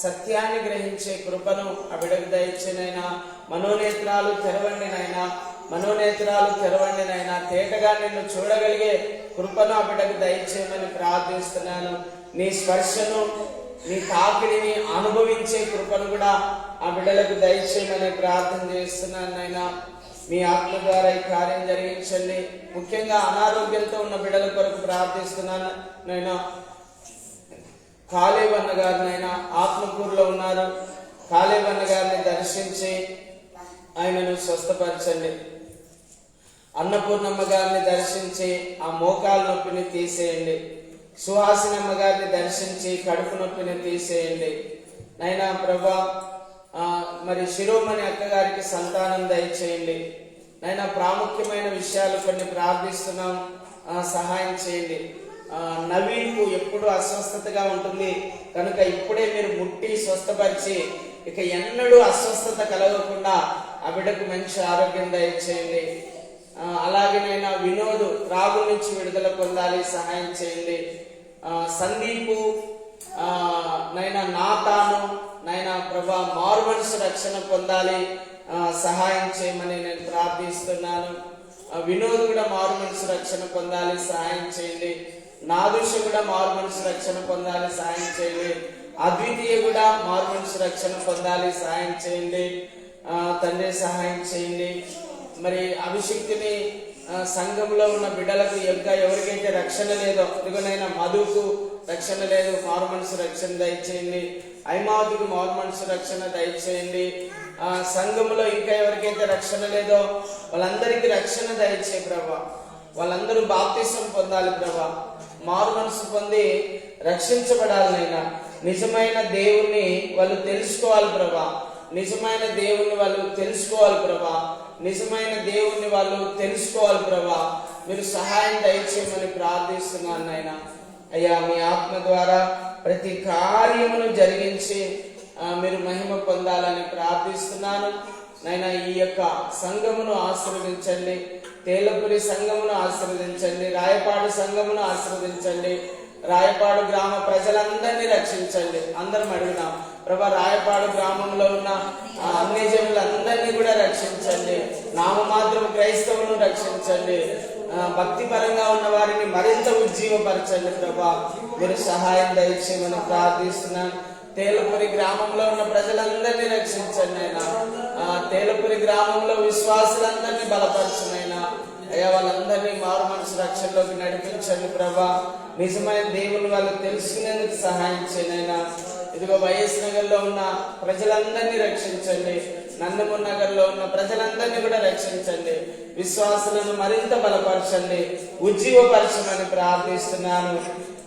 సత్యాన్ని గ్రహించే కృపను ఆ బిడ్డకు దయచేనైనా. మనోనేత్రాలు తెరవండి నాయనా, మనోనేత్రాలు తెరవండి నాయనా. తేటగా నిన్ను చూడగలిగే కృపను ఆ బిడ్డకు దయచేయమని ప్రార్థిస్తున్నాను. నీ స్పర్శను, నీ తాకిడిని అనుభవించే కృపను కూడా ఆ బిడ్డలకు దయచేయమని ప్రార్థన చేస్తున్నాను నాయనా. మీ ఆత్మ ద్వారా ఈ కార్యం జరిగించండి. ముఖ్యంగా అనారోగ్యంతో ఉన్న బిడ్డల కొరకు ప్రార్థిస్తున్నాను నైనా. కాళేవన్న గారినైనా ఆత్మకూరులో ఉన్నారు. కాళేవన్న గారిని దర్శించి ఆయనను స్వస్థపరచండి. అన్నపూర్ణమ్మ గారిని దర్శించి ఆ మోకాల నొప్పిని తీసేయండి. సుహాసినమ్మ గారిని దర్శించి కడుపు నొప్పిని తీసేయండి నైనా. ప్రభా మరి శిరోమణి అక్క గారికి సంతానం దయచేయండి నైనా. ప్రాముఖ్యమైన విషయాలు కొన్ని ప్రార్థిస్తున్నాం, సహాయం చేయండి. నవీన్కు ఎప్పుడు అస్వస్థతగా ఉంటుంది కనుక ఇప్పుడే మీరు ముట్టి స్వస్థపరిచి ఇక ఎన్నడూ అస్వస్థత కలగకుండా ఆ బిడ్డకు మంచి ఆరోగ్యం దయచేయండి. అలాగేనైనా వినోద్ రాగుల నుంచి విడుదల పొందాలి, సహాయం చేయండి. సందీపు నైనా, నాతాను నైనా ప్రభా మారు మనసు రక్షణ పొందాలి, సహాయం చేయమని నేను ప్రార్థిస్తున్నాను. వినోద్ కూడా మారు మనసు రక్షణ పొందాలి, సహాయం చేయండి. నాదుష కూడా మారు మనసు రక్షణ పొందాలి, సహాయం చేయండి. అద్వితీయ కూడా మారు మనసు రక్షణ పొందాలి, సహాయం చేయండి. తండ్రి సహాయం చేయండి. మరి అభిషక్తిని సంఘంలో ఉన్న బిడ్డలకు ఇంకా ఎవరికైతే రక్షణ లేదో, ఇదిగోనైనా మధుకు రక్షణ లేదు, మారు మనసు రక్షణ దయచేయండి. ఐమావతికి మారు మనసు రక్షణ దయచేయండి. సంఘంలో ఇంకా ఎవరికైతే రక్షణ లేదో వాళ్ళందరికీ రక్షణ దయచే ప్రభా. వాళ్ళందరూ బాప్తిసం పొందాలి ప్రభా, మారు మనసు పొంది రక్షించబడాలనైనా. నిజమైన దేవుణ్ణి వాళ్ళు తెలుసుకోవాలి ప్రభా, నిజమైన దేవుణ్ణి వాళ్ళు తెలుసుకోవాలి ప్రభా, నిజమైన దేవుణ్ణి వాళ్ళు తెలుసుకోవాలి ప్రభా. మీరు సహాయం దయచేయమని ప్రార్థిస్తున్నాను నాయనా. అయ్యా, మీ ఆత్మ ద్వారా ప్రతి కార్యమును జరిగించి మీరు మహిమ పొందాలని ప్రార్థిస్తున్నాను నాయనా. ఈ యొక్క సంఘమును ఆశీర్వదించండి, తేలపురి సంఘమును ఆశీర్వదించండి, రాయపాడు సంఘమును ఆశీర్వదించండి, రాయపాడు గ్రామ ప్రజలందరినీ రక్షించండి. అందరం అడుగుదాం ప్రభా, రాయపాడు గ్రామంలో ఉన్న అన్ని జనులందరినీ కూడా రక్షించండి. నామమాత్రం క్రైస్తవులను రక్షించండి. భక్తి పరంగా ఉన్న వారిని మరింత ఉజ్జీవపరచండి ప్రభా. మీరు సహాయం దయచేయమని ప్రార్థిస్తున్నాను. తేలపురి గ్రామంలో ఉన్న ప్రజలందరినీ రక్షించండి అయినా. తేలపురి గ్రామంలో విశ్వాసులందరినీ బలపరచునైనా. అయ్యా, వాళ్ళందరినీ మారు మనసు రక్షణలోకి నడిపించండి ప్రభా. నిజమైన దేవుని వాళ్ళు తెలుసుకునేందుకు సహాయం చేయనైనా. ఇదిగో వైఎస్ నగర్ లో ఉన్న ప్రజలందరినీ రక్షించండి, నందమూర్ నగర్ లో ఉన్న ప్రజలందరినీ కూడా రక్షించండి. విశ్వాసులను మరింత బలపరచండి, ఉజ్జీవపరచమని ప్రార్థిస్తున్నాను.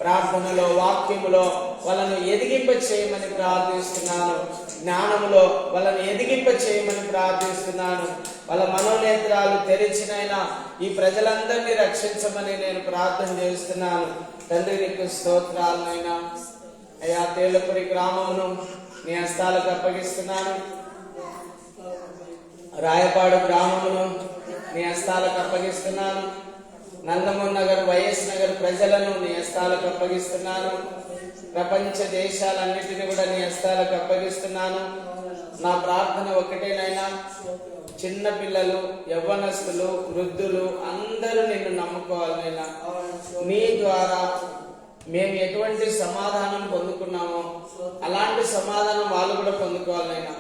ప్రార్థనలో, వాక్యములో వాళ్ళను ఎదిగింప చేయమని ప్రార్థిస్తున్నాను. జ్ఞానములో వాళ్ళను ఎదిగింప చేయమని ప్రార్థిస్తున్నాను. వాళ్ళ మనోనేత్రాలు తెరిచినైనా ఈ ప్రజలందరినీ రక్షించమని నేను ప్రార్థన చేస్తున్నాను. తండ్రి, నీకు స్తోత్రాలనైనా. అయ్యా, తేలపురి గ్రామమును నీ హస్తాలకు అప్పగిస్తున్నాను. రాయపాడు గ్రామమును నీ హస్తాలకు అప్పగిస్తున్నాను. నందమూర్ నగర్, వైఎస్ నగర్ ప్రజలను నీ హస్తాలకు అప్పగిస్తున్నాను. ప్రపంచ దేశాలన్నిటిని కూడా నీ హస్తాలకు అప్పగిస్తున్నాను. నా ప్రార్థన ఒకటేనైనా, చిన్న పిల్లలు, యవ్వనస్తులు, వృద్ధులు అందరూ నిన్ను నమ్ముకోవాలనైనా. నీ ద్వారా మేము ఎటువంటి సమాధానం పొందుకున్నామో అలాంటి సమాధానం వాళ్ళు కూడా పొందుకోవాలైనా.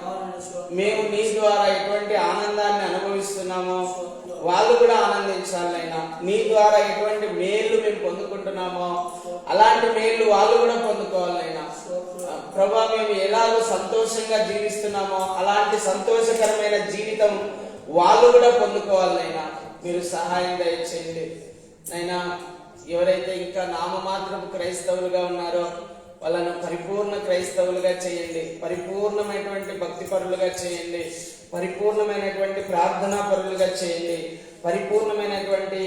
మేము నీ ద్వారా ఎటువంటి ఆనందాన్ని అనుభవిస్తున్నామో వాళ్ళు కూడా ఆనందించాలైనా. నీ ద్వారా ఎటువంటి మేలు మేము పొందుకుంటున్నామో అలాంటి మేలు వాళ్ళు కూడా పొందుకోవాలైనా. ప్రభా, మేము ఎలాగో సంతోషంగా జీవిస్తున్నామో అలాంటి సంతోషకరమైన జీవితం వాళ్ళు కూడా పొందుకోవాలనైనా మీరు సహాయం దయచేయండి నైనా. ఎవరైతే ఇంకా నామమాత్రపు క్రైస్తవులుగా ఉన్నారో వాళ్ళను పరిపూర్ణ క్రైస్తవులుగా చేయండి, పరిపూర్ణమైనటువంటి భక్తి పరులుగా చేయండి, పరిపూర్ణమైనటువంటి ప్రార్థనా పరులుగా చేయండి, పరిపూర్ణమైనటువంటి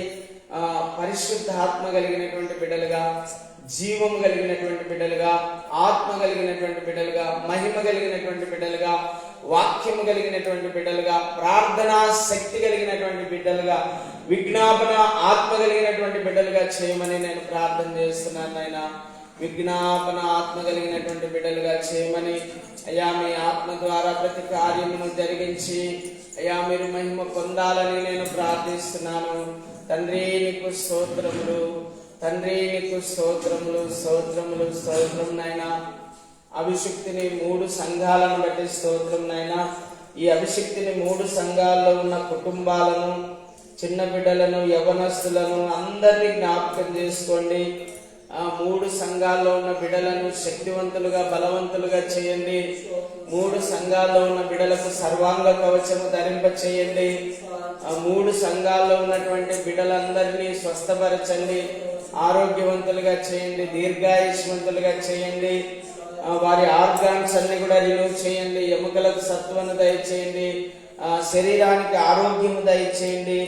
పరిశుద్ధాత్మ కలిగినటువంటి బిడ్డలుగా, జీవం కలిగినటువంటి బిడ్డలుగా, ఆత్మ కలిగినటువంటి బిడ్డలుగా, మహిమ కలిగినటువంటి బిడ్డలుగా, వాక్యము కలిగినటువంటి బిడ్డలుగా, ప్రార్థనా శక్తి కలిగినటువంటి బిడ్డలుగా, విజ్ఞాపన ఆత్మ కలిగినటువంటి బిడ్డలుగా చేయమని నేను ప్రార్థన చేస్తున్నాను నాయన. విజ్ఞాపన ఆత్మ కలిగినటువంటి బిడ్డలుగా చేయమని అయ్యా, మీ ఆత్మ ద్వారా ప్రతి కార్యమును జరిగించి అయ్యా మీరు మహిమ పొందాలని నేను ప్రార్థిస్తున్నాను. తండ్రి నీకు స్తోత్రములు, తండ్రి నీకు స్తోత్రములు, స్తోత్రములు, స్తోత్రం నాయనా. అభిషక్తిని 3 సంఘాలను బట్టి స్తోత్రం నాయనా. ఈ అభిషక్తిని 3 సంఘాల్లో ఉన్న కుటుంబాలను, చిన్న బిడ్డలను, యవనస్తులను అందరినీ జ్ఞాపకం చేసుకోండి. 3 సంఘాల్లో ఉన్న బిడ్డలను శక్తివంతులుగా, బలవంతులుగా చేయండి. 3 సంఘాల్లో ఉన్న బిడ్డలకు సర్వాంగ కవచము ధరింప చేయండి. 3 సంఘాల్లో ఉన్నటువంటి బిడ్డలందరినీ స్వస్థపరచండి, ఆరోగ్యవంతులుగా చేయండి, దీర్ఘాయుష్మంతులుగా చేయండి. వారి ఆర్గాన్స్ అన్ని కూడా రిలీవ్ చేయండి. ఎముకలకు సత్వను దయచేయండి, శరీరానికి ఆరోగ్యము దయచేయండి,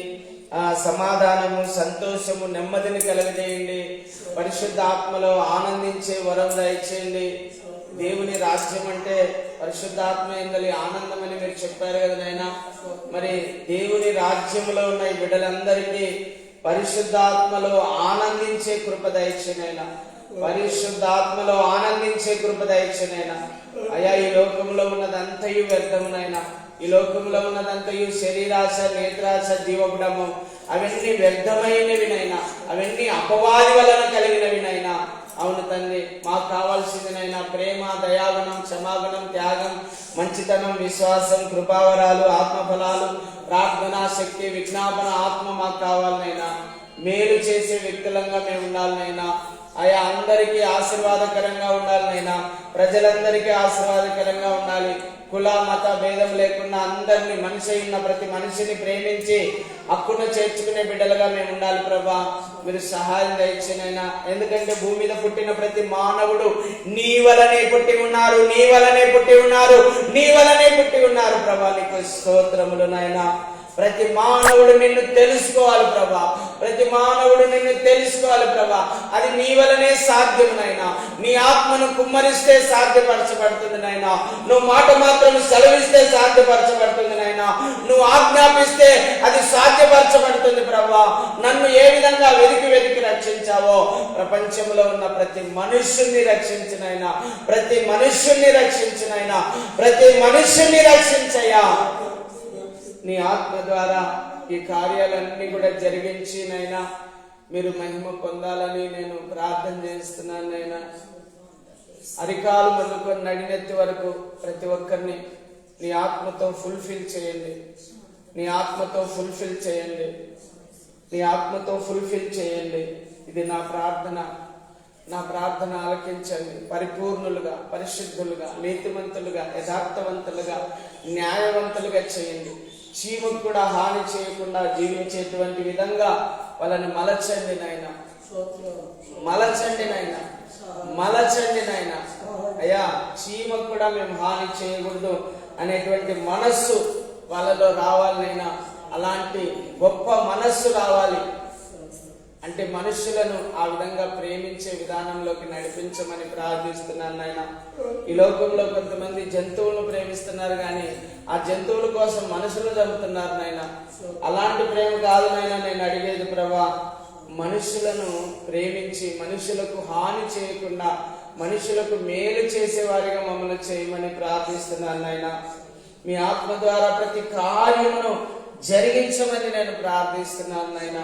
సమాధానము, సంతోషము, నెమ్మదిని కలగజేయండి. పరిశుద్ధ ఆత్మలో ఆనందించే వరం దయచేయండి. దేవుని రాజ్యం అంటే పరిశుద్ధాత్మ యందలి ఆనందం అని మీరు చెప్పారు కదా నాయనా. మరి దేవుని రాజ్యంలో ఉన్న ఈ బిడ్డలందరికీ పరిశుద్ధాత్మలో ఆనందించే కృప దయచేనైనా, పరిశుద్ధాత్మలో ఆనందించే కృప దయచేనైనా. అయ్యా, ఈ లోకంలో ఉన్నదంతయు వ్యర్థమునైనా, ఈ లోకంలో ఉన్నదంతయు శరీరాశ, నేత్రాశ, జీవగుణము అవన్నీ వ్యర్థమైనవినైనా, అవన్నీ అపవాది వలన కలిగినవినైనా. అవును తండ్రి, మాకు కావాల్సిందినైనా ప్రేమ, దయాగుణం, క్షమాగుణం, త్యాగం, మంచితనం, విశ్వాసం, కృపావరాలు, ఆత్మఫలాలు, ప్రార్థనా శక్తి, విజ్ఞాపన ఆత్మ మాకు కావాలనైనా. మేలు చేసే వ్యక్తులంగా మేము ఉండాలనైనా. ఆయా అందరికీ ఆశీర్వాదకరంగా ఉండాలనైనా, ప్రజలందరికీ ఆశీర్వాదకరంగా ఉండాలి. కుల మత భేదం లేకుండా అందరినీ, మనిషి ఉన్న ప్రతి మనిషిని ప్రేమించి హక్కును చేర్చుకునే బిడ్డలుగా మేము ఉండాలి ప్రభా. మీరు సహాయం దయచేనైనా. ఎందుకంటే భూమి మీద పుట్టిన ప్రతి మానవుడు నీ వలనే పుట్టి ఉన్నారు, నీ వలనే పుట్టి ఉన్నారు, నీ వలనే పుట్టి ఉన్నారు ప్రభా. నీకు స్తోత్రములు నాయనా. ప్రతి మానవుడు నిన్ను తెలుసుకోవాలి ప్రభా, ప్రతి మానవుడు నిన్ను తెలుసుకోవాలి ప్రభా. అది నీ వలనే సాధ్యం నాయనా. నీ ఆత్మను కుమ్మరిస్తే సాధ్యపరచబడుతుంది నాయనా. నువ్వు మాట మాత్రం సెలవిస్తే సాధ్యపరచబడుతుంది నాయనా. నువ్వు ఆజ్ఞాపిస్తే అది సాధ్యపరచబడుతుంది ప్రభా. నన్ను ఏ విధంగా వెతికి వెతికి రక్షించావో ప్రపంచంలో ఉన్న ప్రతి మనుష్యుణ్ణి రక్షించినైనా, ప్రతి మనుష్యుణ్ణి రక్షించినైనా, ప్రతి మనుష్యుణ్ణి రక్షించయ్యా. నీ ఆత్మ ద్వారా ఈ కార్యాలన్నీ కూడా జరిగించి నైనా మీరు మహిమ పొందాలని నేను ప్రార్థన చేస్తున్నాను నైనా. అరికాలు మొదలుకొని నడినెత్తి వరకు ప్రతి ఒక్కరిని నీ ఆత్మతో ఫుల్ఫిల్ చేయండి, నీ ఆత్మతో ఫుల్ఫిల్ చేయండి, నీ ఆత్మతో ఫుల్ఫిల్ చేయండి. ఇది నా ప్రార్థన. నా ప్రార్థన ఆలకించండి. పరిపూర్ణులుగా, పరిశుద్ధులుగా, నీతిమంతులుగా, యథార్థవంతులుగా, న్యాయవంతులుగా చేయండి. చీమకు కూడా హాని చేయకుండా జీవించేటువంటి విధంగా వాళ్ళని మలచండి నాయన, మలచండి నాయన, మలచండి నాయన. అయ్యా, చీమకు కూడా మేము హాని చేయకూడదు అనేటువంటి మనస్సు వాళ్ళలో రావాలనైనా. అలాంటి గొప్ప మనస్సు రావాలి. అంటే మనుషులను ఆ విధంగా ప్రేమించే విధానంలోకి నడిపించమని ప్రార్థిస్తున్నాను నాయన. ఈ లోకంలో కొంతమంది జంతువులను ప్రేమిస్తున్నారు కానీ ఆ జంతువుల కోసం మనుషులను చంపుతున్నారు నాయన. అలాంటి ప్రేమ కాదు నాయన నేను అడిగేది ప్రభా. మనుషులను ప్రేమించి మనుషులకు హాని చేయకుండా మనుషులకు మేలు చేసేవారిగా మమ్మల్ని చేయమని ప్రార్థిస్తున్నాను నాయన. మీ ఆత్మ ద్వారా ప్రతి కార్యమును జరిగించమని నేను ప్రార్థిస్తున్నాను నాయన.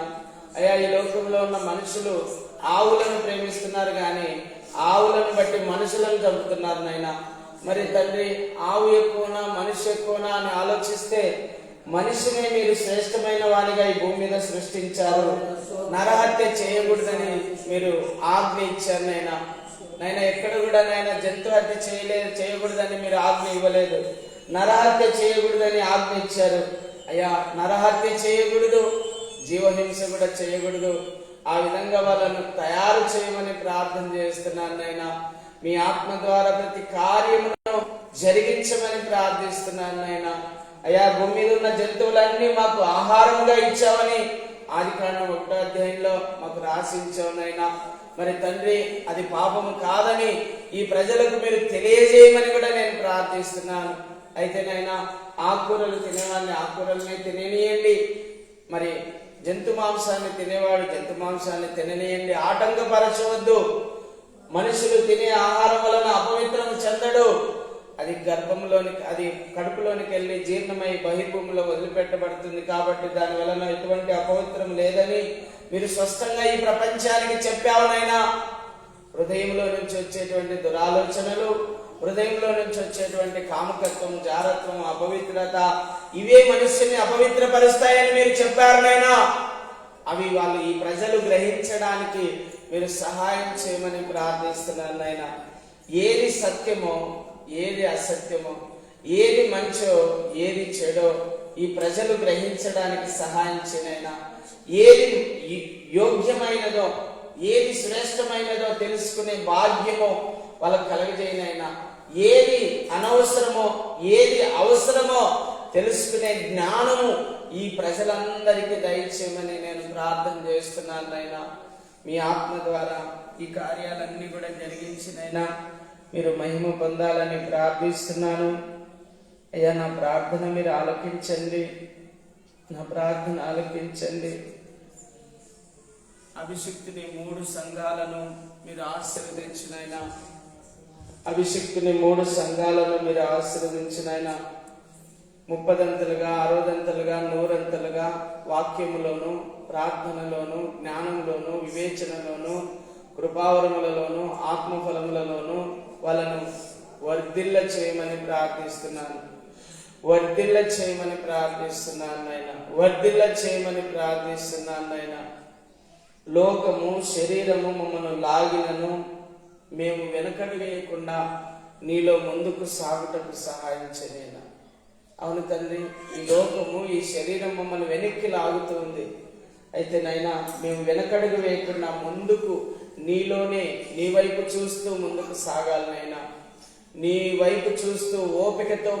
అయ్యా, ఈ లోకంలో ఉన్న మనుషులు ఆవులను ప్రేమిస్తున్నారు కానీ ఆవులను బట్టి మనుషులను చంపుతున్నారు నాయన. మరి తండ్రి, ఆవు ఎక్కువనా మనిషి ఎక్కువనా అని ఆలోచిస్తే మనిషిని మీరు శ్రేష్టమైన వాడిగా ఈ భూమి మీద సృష్టించారు. నరహత్య చేయకూడదని మీరు ఆజ్ఞ ఇచ్చారు నాయన. నాయన, ఎక్కడ కూడా నాయన జంతు హత్య చేయకూడదని మీరు ఆజ్ఞ ఇవ్వలేదు. నరహత్య చేయకూడదని ఆజ్ఞ ఇచ్చారు. అయ్యా నరహత్య చేయకూడదు, జీవహింస కూడా చేయకూడదు. ఆ విధంగా వాళ్ళను తయారు చేయమని ప్రార్థన చేస్తున్నాను నాయనా. మీ ఆత్మ ద్వారా ప్రతి కార్యమును జరిగించమని ప్రార్థిస్తున్నాను నాయనా. అయ్యా భూమి మీద ఉన్న జంతువులన్నీ మాకు ఆహారంగా ఇచ్చావని ఆదికాండం 1వ అధ్యాయంలో మాకు రాసించావు నాయనా. మరి తండ్రి అది పాపము కాదని ఈ ప్రజలకు మీరు తెలియజేయమని కూడా నేను ప్రార్థిస్తున్నాను. అయితే నాయనా ఆకుకూరలు తినేవాడిని ఆకుకూరలనే తినేనియండి, మరి జంతు మాంసాన్ని తినేవాడు జంతు మాంసాన్ని తిననీయండి. ఆటంకపరచవద్దు. మనుషులు తినే ఆహారం వలన అపవిత్రం చెందడు. అది గర్భంలోనికి అది కడుపులోనికి వెళ్ళి జీర్ణమై బహిర్భూమిలో వదిలిపెట్టబడుతుంది. కాబట్టి దాని వలన ఎటువంటి అపవిత్రం లేదని మీరు స్పష్టంగా ఈ ప్రపంచానికి చెప్పావునైనా. హృదయంలో నుంచి వచ్చేటువంటి దురాలోచనలు, హృదయంలో నుంచి వచ్చేటువంటి కాముకత్వం, జారత్వం, అపవిత్రత, ఇవే మనుష్యుని అపవిత్రపరుస్తాయని మీరు చెప్పారునైనా. అవి వాళ్ళు ఈ ప్రజలు గ్రహించడానికి మీరు సహాయం చేయమని ప్రార్థిస్తున్నాను నాయనా. ఏది సత్యమో ఏది అసత్యమో, ఏది మంచో ఏది చెడో ఈ ప్రజలు గ్రహించడానికి సహాయం చేయనైనా. ఏది యోగ్యమైనదో ఏది శ్రేష్టమైనదో తెలుసుకునే భాగ్యమో వాళ్ళకు కలగజేయనైనా. ఏది అనవసరమో ఏది అవసరమో తెలుసుకునే జ్ఞానము ఈ ప్రజలందరికీ దయచేయమని నేను ప్రార్థన చేస్తున్నాను నాయనా. మీ ఆత్మ ద్వారా ఈ కార్యాలన్నీ కూడా జరిగించినైనా మీరు మహిమ పొందాలని ప్రార్థిస్తున్నాను. అయ్యా నా ప్రార్థన మీరు ఆలకించండి, నా ప్రార్థన ఆలకించండి. అభిషిక్తుని 3 సంఘాలను మీరు ఆశీర్వదించినైనా, అభిషిక్తుని 3 సంఘాలను మీరు ఆశీర్వదించినైనా 30దంతలుగా 60దంతలుగా 100ంతలుగా వాక్యములోను, ప్రార్థనలోను, జ్ఞానంలోను, వివేచనలోను, కృపావరములలోను, ఆత్మఫలములలోను వాళ్ళను వర్ధిల్ల చేయమని ప్రార్థిస్తున్నాను. వర్ధిల్ల చేయమని ప్రార్థిస్తున్నాను నాయన. వర్ధిల్ల చేయమని ప్రార్థిస్తున్నాను నాయన. లోకము శరీరము మమ్మల్ని లాగినను మేము వెనకడి వేయకుండా నీలో ముందుకు సాగుటకు సహాయం చేయనా. అవును తండ్రి, ఈ లోకము ఈ శరీరం మమ్మల్ని వెనక్కి లాగుతుంది. అయితే నాయనా మేము వెనకడుగు వేయకుండా ముందుకు నీలోనే నీ వైపు చూస్తూ ముందుకు సాగాలి నాయనా. నీ వైపు చూస్తూ ఓపికతో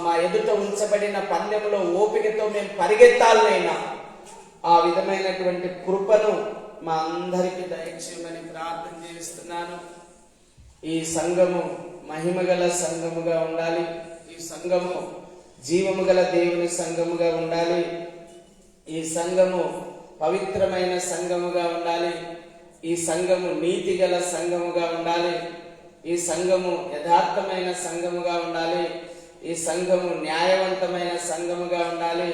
మా ఎదుట ఉంచబడిన పందెంలో ఓపికతో మేము పరిగెత్తాలనైనా. ఆ విధమైనటువంటి కృపను మా అందరికీ దయచేయమని ప్రార్థన చేస్తున్నాను. ఈ సంఘము మహిమగల సంఘముగా ఉండాలి. ఈ సంఘము జీవము గల దేవుని సంఘముగా ఉండాలి. ఈ సంఘము పవిత్రమైన సంఘముగా ఉండాలి. ఈ సంఘము నీతి గల సంఘముగా ఉండాలి. ఈ సంఘము యథార్థమైన సంఘముగా ఉండాలి. ఈ సంఘము న్యాయవంతమైన సంఘముగా ఉండాలి.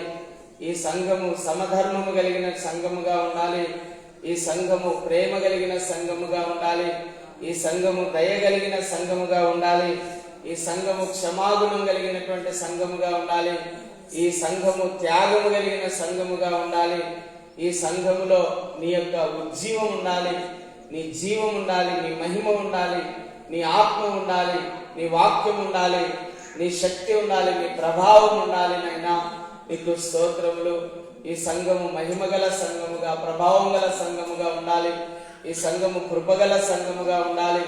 ఈ సంఘము సమధర్మము కలిగిన సంఘముగా ఉండాలి. ఈ సంఘము ప్రేమ కలిగిన సంఘముగా ఉండాలి. ఈ సంఘము దయ కలిగిన సంఘముగా ఉండాలి. ఈ సంఘము క్షమాగుణం కలిగినటువంటి సంఘముగా ఉండాలి. ఈ సంఘము త్యాగము కలిగిన సంఘముగా ఉండాలి. ఈ సంఘములో నీ యొక్క ఉజ్జీవం ఉండాలి, నీ జీవం ఉండాలి, నీ మహిమ ఉండాలి, నీ ఆత్మ ఉండాలి, నీ వాక్యం ఉండాలి, నీ శక్తి ఉండాలి, నీ ప్రభావం ఉండాలి. నైనా నీకు స్తోత్రములు. ఈ సంఘము మహిమగల సంఘముగా, ప్రభావం గల సంఘముగా ఉండాలి. ఈ సంఘము కృపగల సంఘముగా ఉండాలి.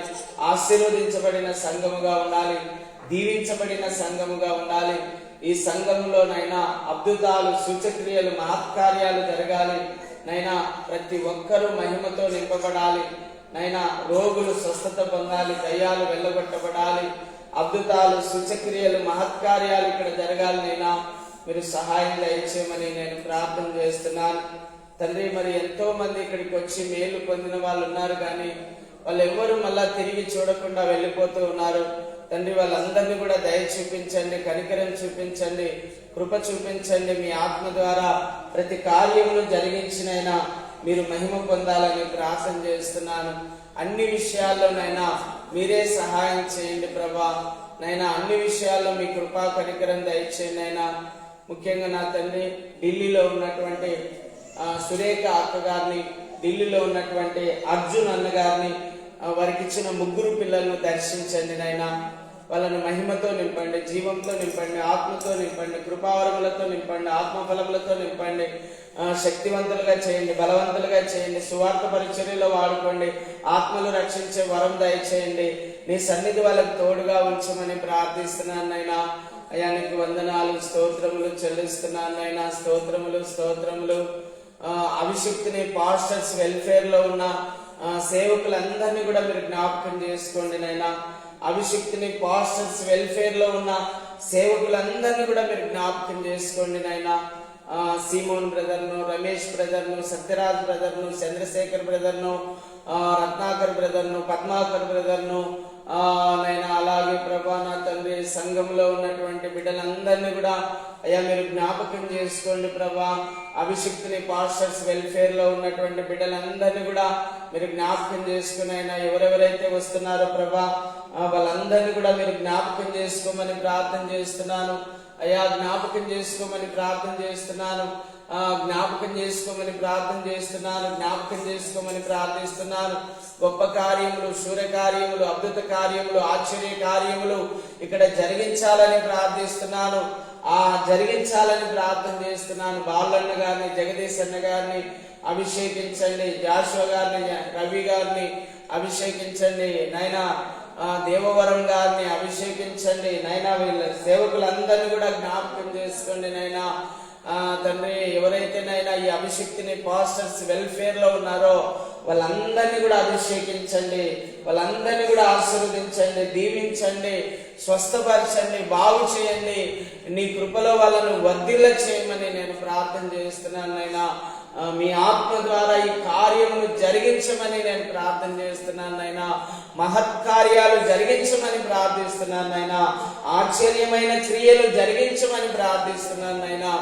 ఆశీర్వదించబడిన సంఘముగా ఉండాలి. దీవించబడిన సంఘముగా ఉండాలి. ఈ సంఘంలో నైనా అద్భుతాలు, సూచక్రియలు, మహత్కార్యాలు జరగాలి. నైనా ప్రతి ఒక్కరూ మహిమతో నింపబడాలి. నైనా రోగులు స్వస్థత పొందాలి, దయ్యాలు వెళ్ళగొట్టబడాలి, అద్భుతాలు, సూచక్రియలు, మహత్కార్యాలు ఇక్కడ జరగాలి. నైనా మీరు సహాయం దయచేయమని నేను ప్రార్థన చేస్తున్నాను తండ్రి. మరి ఎంతో మంది ఇక్కడికి వచ్చి మేలు పొందిన వాళ్ళు ఉన్నారు, కానీ వాళ్ళు ఎవ్వరూ మళ్ళా తిరిగి చూడకుండా వెళ్ళిపోతూ ఉన్నారు తండ్రి. వాళ్ళందరినీ కూడా దయ చూపించండి, కనికరం చూపించండి, కృప చూపించండి. మీ ఆత్మ ద్వారా ప్రతి కార్యమును జరిగించినైనా మీరు మహిమ పొందాలని ప్రార్థన చేస్తున్నాను. అన్ని విషయాల్లోనైనా మీరే సహాయం చేయండి ప్రభా. నైనా అన్ని విషయాల్లో మీ కృపా కనికరం దయచేయండి అయినా. ముఖ్యంగా నా తండ్రి ఢిల్లీలో ఉన్నటువంటి సురేఖ అక్క గారిని, ఢిల్లీలో ఉన్నటువంటి అర్జున్ అన్న గారిని, వారికి ఇచ్చిన 3 పిల్లలను దర్శించండి నైనా. వాళ్ళని మహిమతో నింపండి, జీవంతో నింపండి, ఆత్మతో నింపండి, కృపావరములతో నింపండి, ఆత్మఫలములతో నింపండి. శక్తివంతులుగా చేయండి, బలవంతులుగా చేయండి, సువార్త పరిచర్యలో వాడుకోండి, ఆత్మలు రక్షించే వరం దయచేయండి. నీ సన్నిధి వాళ్ళకు తోడుగా ఉంచమని ప్రార్థిస్తున్నాను నైనా. అయ్యా నీకు వందనాలు, స్తోత్రములు చెల్లిస్తున్నాను నైనా. స్తోత్రములు స్తోత్రములు. అభిషిక్తిని పాస్టర్స్ వెల్ఫేర్ లో ఉన్న సేవకులందరినీ కూడా మీరు జ్ఞాపకం చేసుకోండి నైనా. అభిషిక్తిని పాస్టర్స్ వెల్ఫేర్ లో ఉన్న సేవకులందరినీ కూడా మీరు జ్ఞాపకం చేసుకోండి నైనా. సీమోన్ బ్రదర్ను, రమేష్ బ్రదర్ను, సత్యరాజ్ బ్రదర్ను, చంద్రశేఖర్ బ్రదర్ను, రత్నాకర్ బ్రదర్ను, పద్మాకర్ బ్రదర్ను నైనా, అలాగే ప్రభా నా తండ్రి సంఘంలో ఉన్నటువంటి బిడ్డలందరినీ కూడా అయ్యా మీరు జ్ఞాపకం చేసుకోండి ప్రభా. అభిషిక్తిని పాస్టర్స్ వెల్ఫేర్ లో ఉన్నటువంటి బిడ్డలందరినీ కూడా మీరు జ్ఞాపకం చేసుకుని అయినా ఎవరెవరైతే వస్తున్నారో ప్రభా వాళ్ళందరినీ కూడా మీరు జ్ఞాపకం చేసుకోమని ప్రార్థన చేస్తున్నాను అయ్యా. జ్ఞాపకం చేసుకోమని ప్రార్థన చేస్తున్నాను, జ్ఞాపకం చేసుకోమని ప్రార్థన చేస్తున్నాను, జ్ఞాపకం చేసుకోమని ప్రార్థిస్తున్నాను. గొప్ప కార్యములు, శూర కార్యములు, అద్భుత కార్యములు, ఆశ్చర్య కార్యములు ఇక్కడ జరిగించాలని ప్రార్థిస్తున్నాను, జరిగించాలని ప్రార్థన చేస్తున్నాను. బాలన్న గారిని, జగదీష్ అన్న గారిని అభిషేకించండి, జాషువా గారిని, రవి గారిని అభిషేకించండి నైనా. దేవవరం గారిని అభిషేకించండి నైనా. వీళ్ళ సేవకులందరినీ కూడా జ్ఞాపకం చేసుకోండి నైనా. తండ్రి ఎవరైతే నైనా ఈ అభిషేక్తిని పాస్టర్స్ వెల్ఫేర్ లో ఉన్నారో వాళ్ళందరినీ కూడా అభిషేకించండి, వాళ్ళందరినీ కూడా ఆశీర్వదించండి, దీవించండి, స్వస్థపరచండి, బాగు చేయండి. నీ కృపలో వాళ్ళను వర్ధిల్ల చేయమని నేను ప్రార్థన చేస్తున్నాను నైనా. మీ ఆత్మ ద్వారా ఈ కార్యమును జరిగించమని నేను ప్రార్థన చేస్తున్నాను నైనా. మహత్కార్యాలు జరిగించమని ప్రార్థిస్తున్నాను నైనా. ఆశ్చర్యమైన క్రియలు జరిగించమని ప్రార్థిస్తున్నాను నైనా.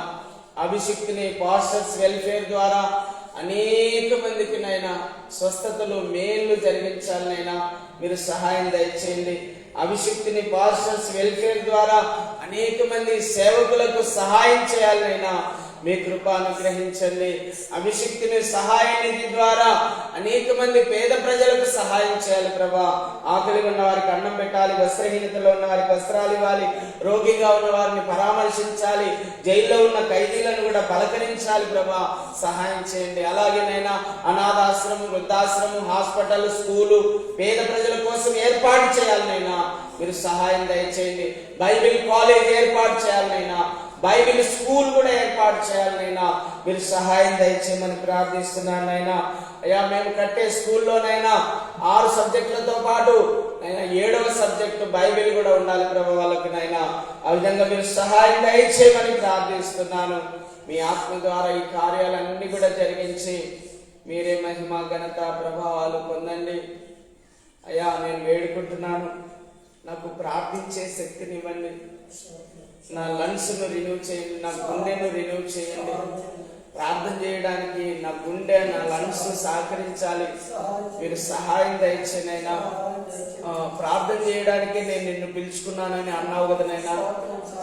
అభిషిక్తిని పాస్టర్స్ వెల్ఫేర్ ద్వారా అనేక మందికి నైనా స్వస్థతలు, మేలు జరిగించాలనైనా మీరు సహాయం దయచేయండి. అభిషిక్తిని పాస్టర్స్ వెల్ఫేర్ ద్వారా అనేక మంది సేవకులకు సహాయం చేయాలనైనా మీ కృప అనుగ్రహించండి. అభిషిక్తిని సహాయ నిధి ద్వారా అనేక మంది పేద ప్రజలకు సహాయం చేయాలి ప్రభా. ఆకలిగా ఉన్న వారికి అన్నం పెట్టాలి, వస్త్రహీనతలో ఉన్న వారికి వస్త్రాలు ఇవ్వాలి, రోగిగా ఉన్న వారిని పరామర్శించాలి, జైల్లో ఉన్న ఖైదీలను కూడా పలకరించాలి ప్రభా. సహాయం చేయండి. అలాగేనైనా అనాథాశ్రమం, వృద్ధాశ్రమం, హాస్పిటల్, స్కూలు పేద ప్రజల కోసం ఏర్పాటు చేయాలనైనా మీరు సహాయం దయచేయండి. బైబిల్ కాలేజ్ ఏర్పాటు చేయాలనైనా, బైబిల్ స్కూల్ కూడా ఏర్పాటు చేయాలనైనా మీరు సహాయం దయచేయమని ప్రార్థిస్తున్నాను నైనా. అయ్యా మేము కట్టే స్కూల్లోనైనా 6 సబ్జెక్టులతో పాటు నైనా 7వ సబ్జెక్టు బైబిల్ కూడా ఉండాలి ప్రభు వాళ్ళకి నైనా. ఆ విధంగా మీరు సహాయం దయచేయమని ప్రార్థిస్తున్నాను. మీ ఆత్మ ద్వారా ఈ కార్యాలన్నీ కూడా జరిగించి మీరే మహిమ, ఘనత, ప్రభావాలు పొందండి అయ్యా. నేను వేడుకుంటున్నాను, నాకు ప్రార్థించే శక్తినివ్వండి, నా లంగ్స్ ను రిన్యూ చేయండి, నా గుండెను రిన్యూ చేయండి. ప్రార్థన చేయడానికి నా గుండె, నా లంగ్స్ సహకరించాలి, మీరు సహాయం దయచేనైనా. ప్రార్థన చేయడానికి నేను నిన్ను పిలుచుకున్నానని అన్నావు కదనైనా,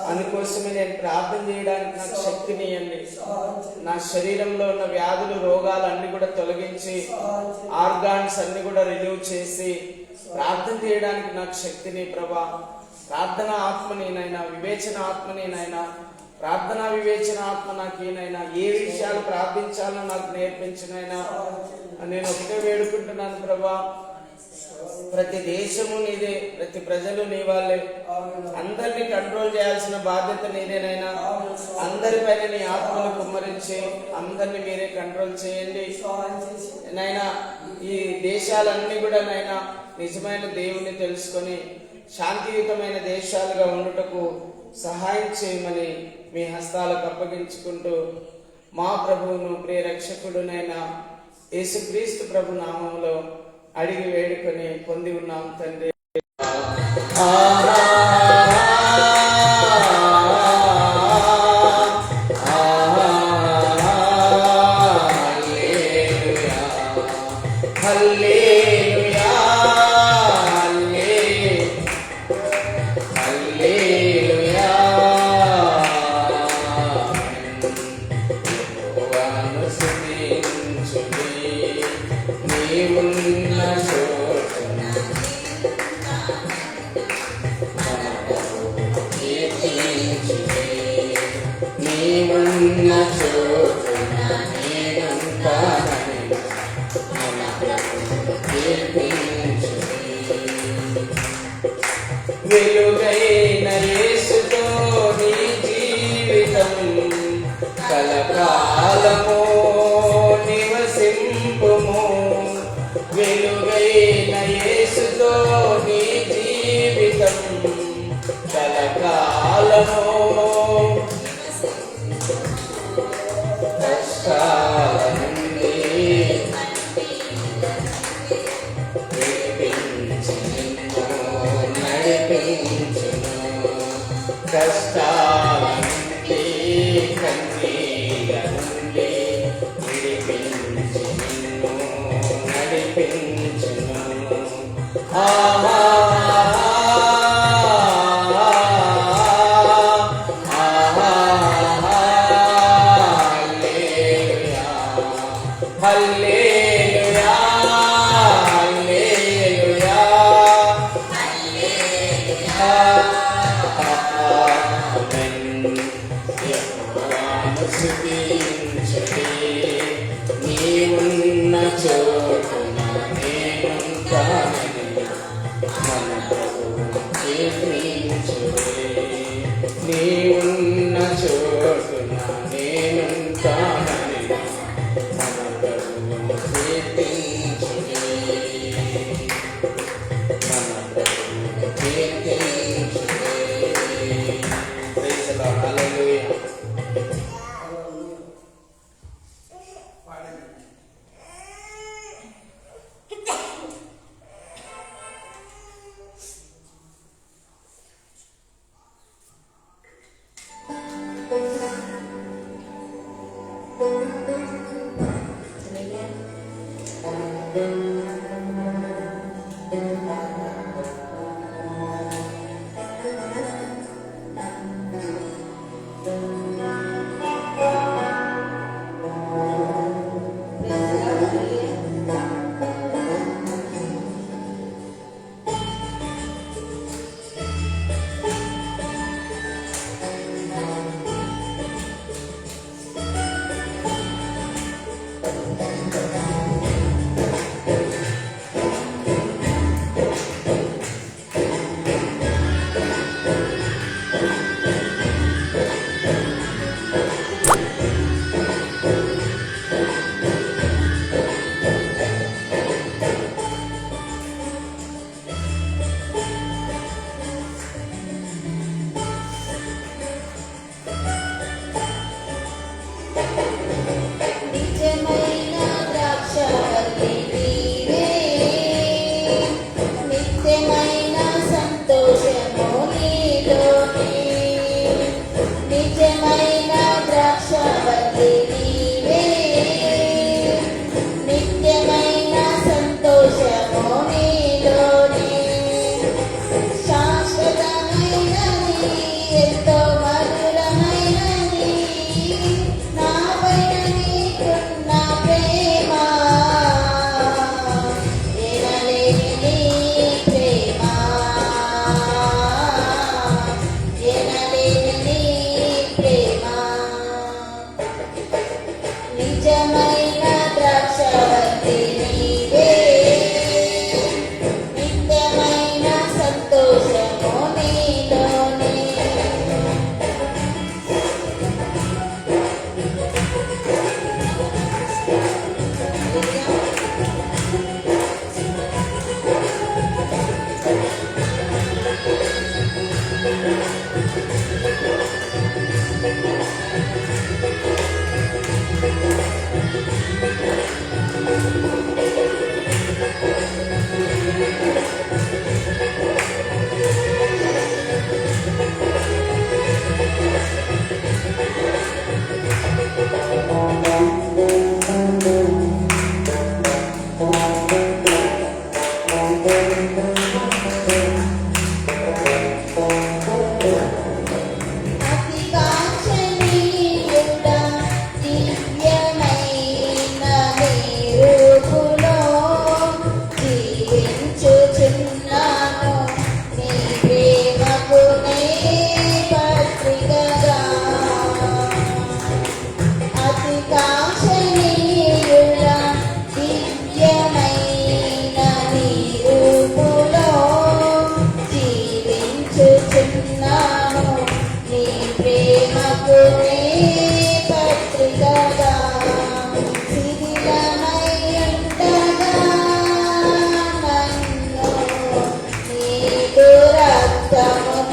అందుకోసమే నేను ప్రార్థన చేయడానికి నాకు శక్తిని ఇవ్వండి. నా శరీరంలో ఉన్న వ్యాధులు, రోగాలు అన్ని కూడా తొలగించి, ఆర్గాన్స్ అన్ని కూడా రిన్యూ చేసి ప్రార్థన చేయడానికి నాకు శక్తిని ప్రభా. ప్రార్థన ఆత్మనేనైనా, వివేచన ఆత్మనేనైనా, ప్రార్థనా వివేచన ఆత్మ నాకేనైనా, ఏ విషయాలు ప్రార్థించాలో నాకు నేర్పించినైనా. నేను ఒకటే వేడుకుంటున్నాను ప్రభా, ప్రతి దేశము నీదే, ప్రతి ప్రజలు నీ వాళ్ళే, అందరినీ కంట్రోల్ చేయాల్సిన బాధ్యత నీదేనైనా. అందరిపైన నీ ఆత్మను కుమ్మరించి అందరినీ మీరే కంట్రోల్ చేయండి నైనా. ఈ దేశాలన్నీ కూడా నైనా నిజమైన దేవుణ్ణి తెలుసుకొని శాంతియుతమైన దేశాలుగా ఉండుటకు సహాయం చేయమని మీ హస్తాలకు అప్పగించుకుంటూ మా ప్రభువును, ప్రియ రక్షకుడునైనా యేసుక్రీస్తు ప్రభు నామములో అడిగి వేడుకొని పొంది ఉన్నాం తండ్రి. నీవున్న చోటున నేనుంటానని మన ప్రభువు కీర్తించుడి. వెలుగైన యేసుతో నీ జీవితం కలకాలము నివసింపుము. వెలుగైన యేసుతో నీ జీవితం కలకాలము కష్టాల నుండి విడిపించి నిన్ను నడిపించును. కష్టాల నుండి కన్నీల నుండి విడిపించి నిన్ను నడిపించును. హల్లెలూయా హల్లెలూయా హల్లెలూయా ఆమేన్. యెహోవాను స్తుతించుడి. నీవున్న చోటున నేనుంటానని మన ప్రభువు కీర్తించుడి. నీవున్న చోటున నేనుంటానని మన ప్రభువు కీర్తించుడి. మన ప్రభువు కీర్తించుడి. Praise the Lord. హల్లెలూయా. జీవించుచు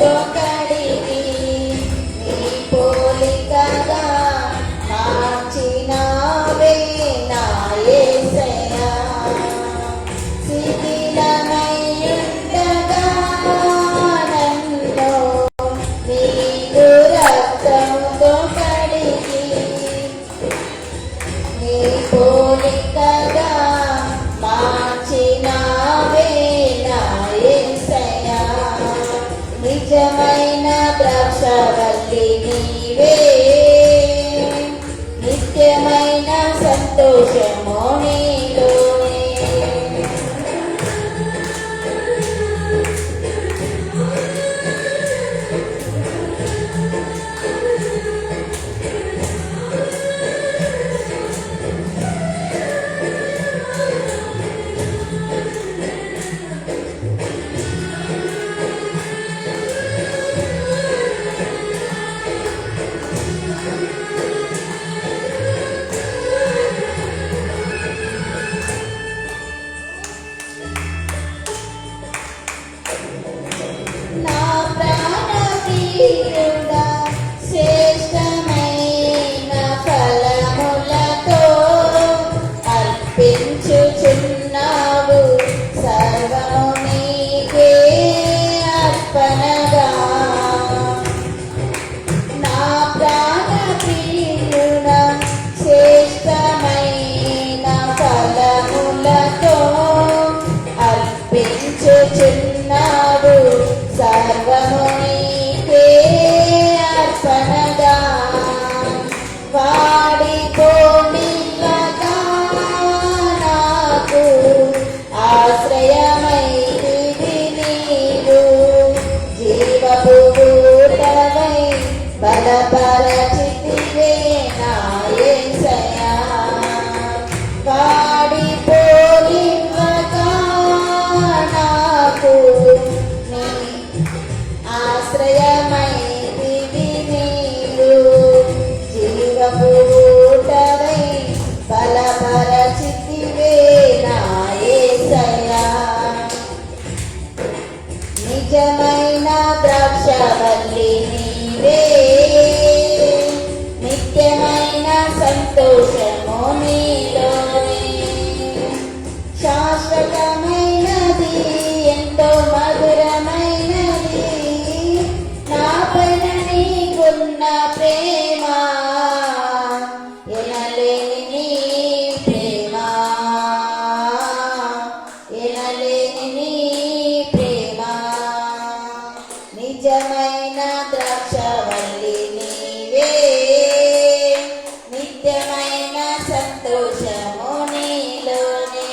కడిగి నీ పోలికగా మార్చినావే నా యేసయ్యా. శిథిలమైయుండగా నన్ను నీదు రక్తముతో కడిగి నీ పోలికగా మార్చినావే నా యేసయ్యా. నిజమైన ద్రాక్షవల్లి నీవే, నిత్యమైన సంతోషము నీలోనే. నా ప్రాణప్రియుడా శ్రేష్టమైన ఫలములతో అర్పించుచున్నావు సర్వము నీకే అర్పణగా. నా ప్రాణప్రియుడా శ్రేష్టమైన ఫలములతో అర్పించుచున్నావు సర్వము నీకే అర్పణగా. వాడిపోనివ్వగా నాకు ఆశ్రయమైతివి నీవు. జీవపు ఊటవై బలపరచితివే నా యేసయ్యా. వాడిపోనివ్వగా నాకు నీ ఆశ్రయమైతివి నీవు. జీవపు ఊటవై బలపరచితివే నా యేసయ్యా. నిజమైన ద్రాక్షవల్లి నీవే, నిత్యమైన సంతోషము నీలోనే. శాశ్వతమైనది ఎంతో మధురమైనది నాపైన నీకున్న ప్రేమ. ఎనలేని నీ ప్రేమ, ఎనలేని నీ ప్రేమ. నిజమైన ద్రాక్షవల్లి నీవే, నిత్యమైన సంతోషము నీలోనే.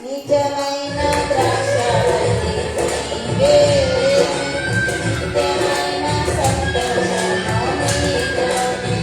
నిజమైన ద్రాక్షవల్లి నీవే, నిత్యమైన సంతోషము నీలోనే.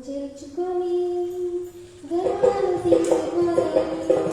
చేర్చుకొని గర్వాలు తీసుకొని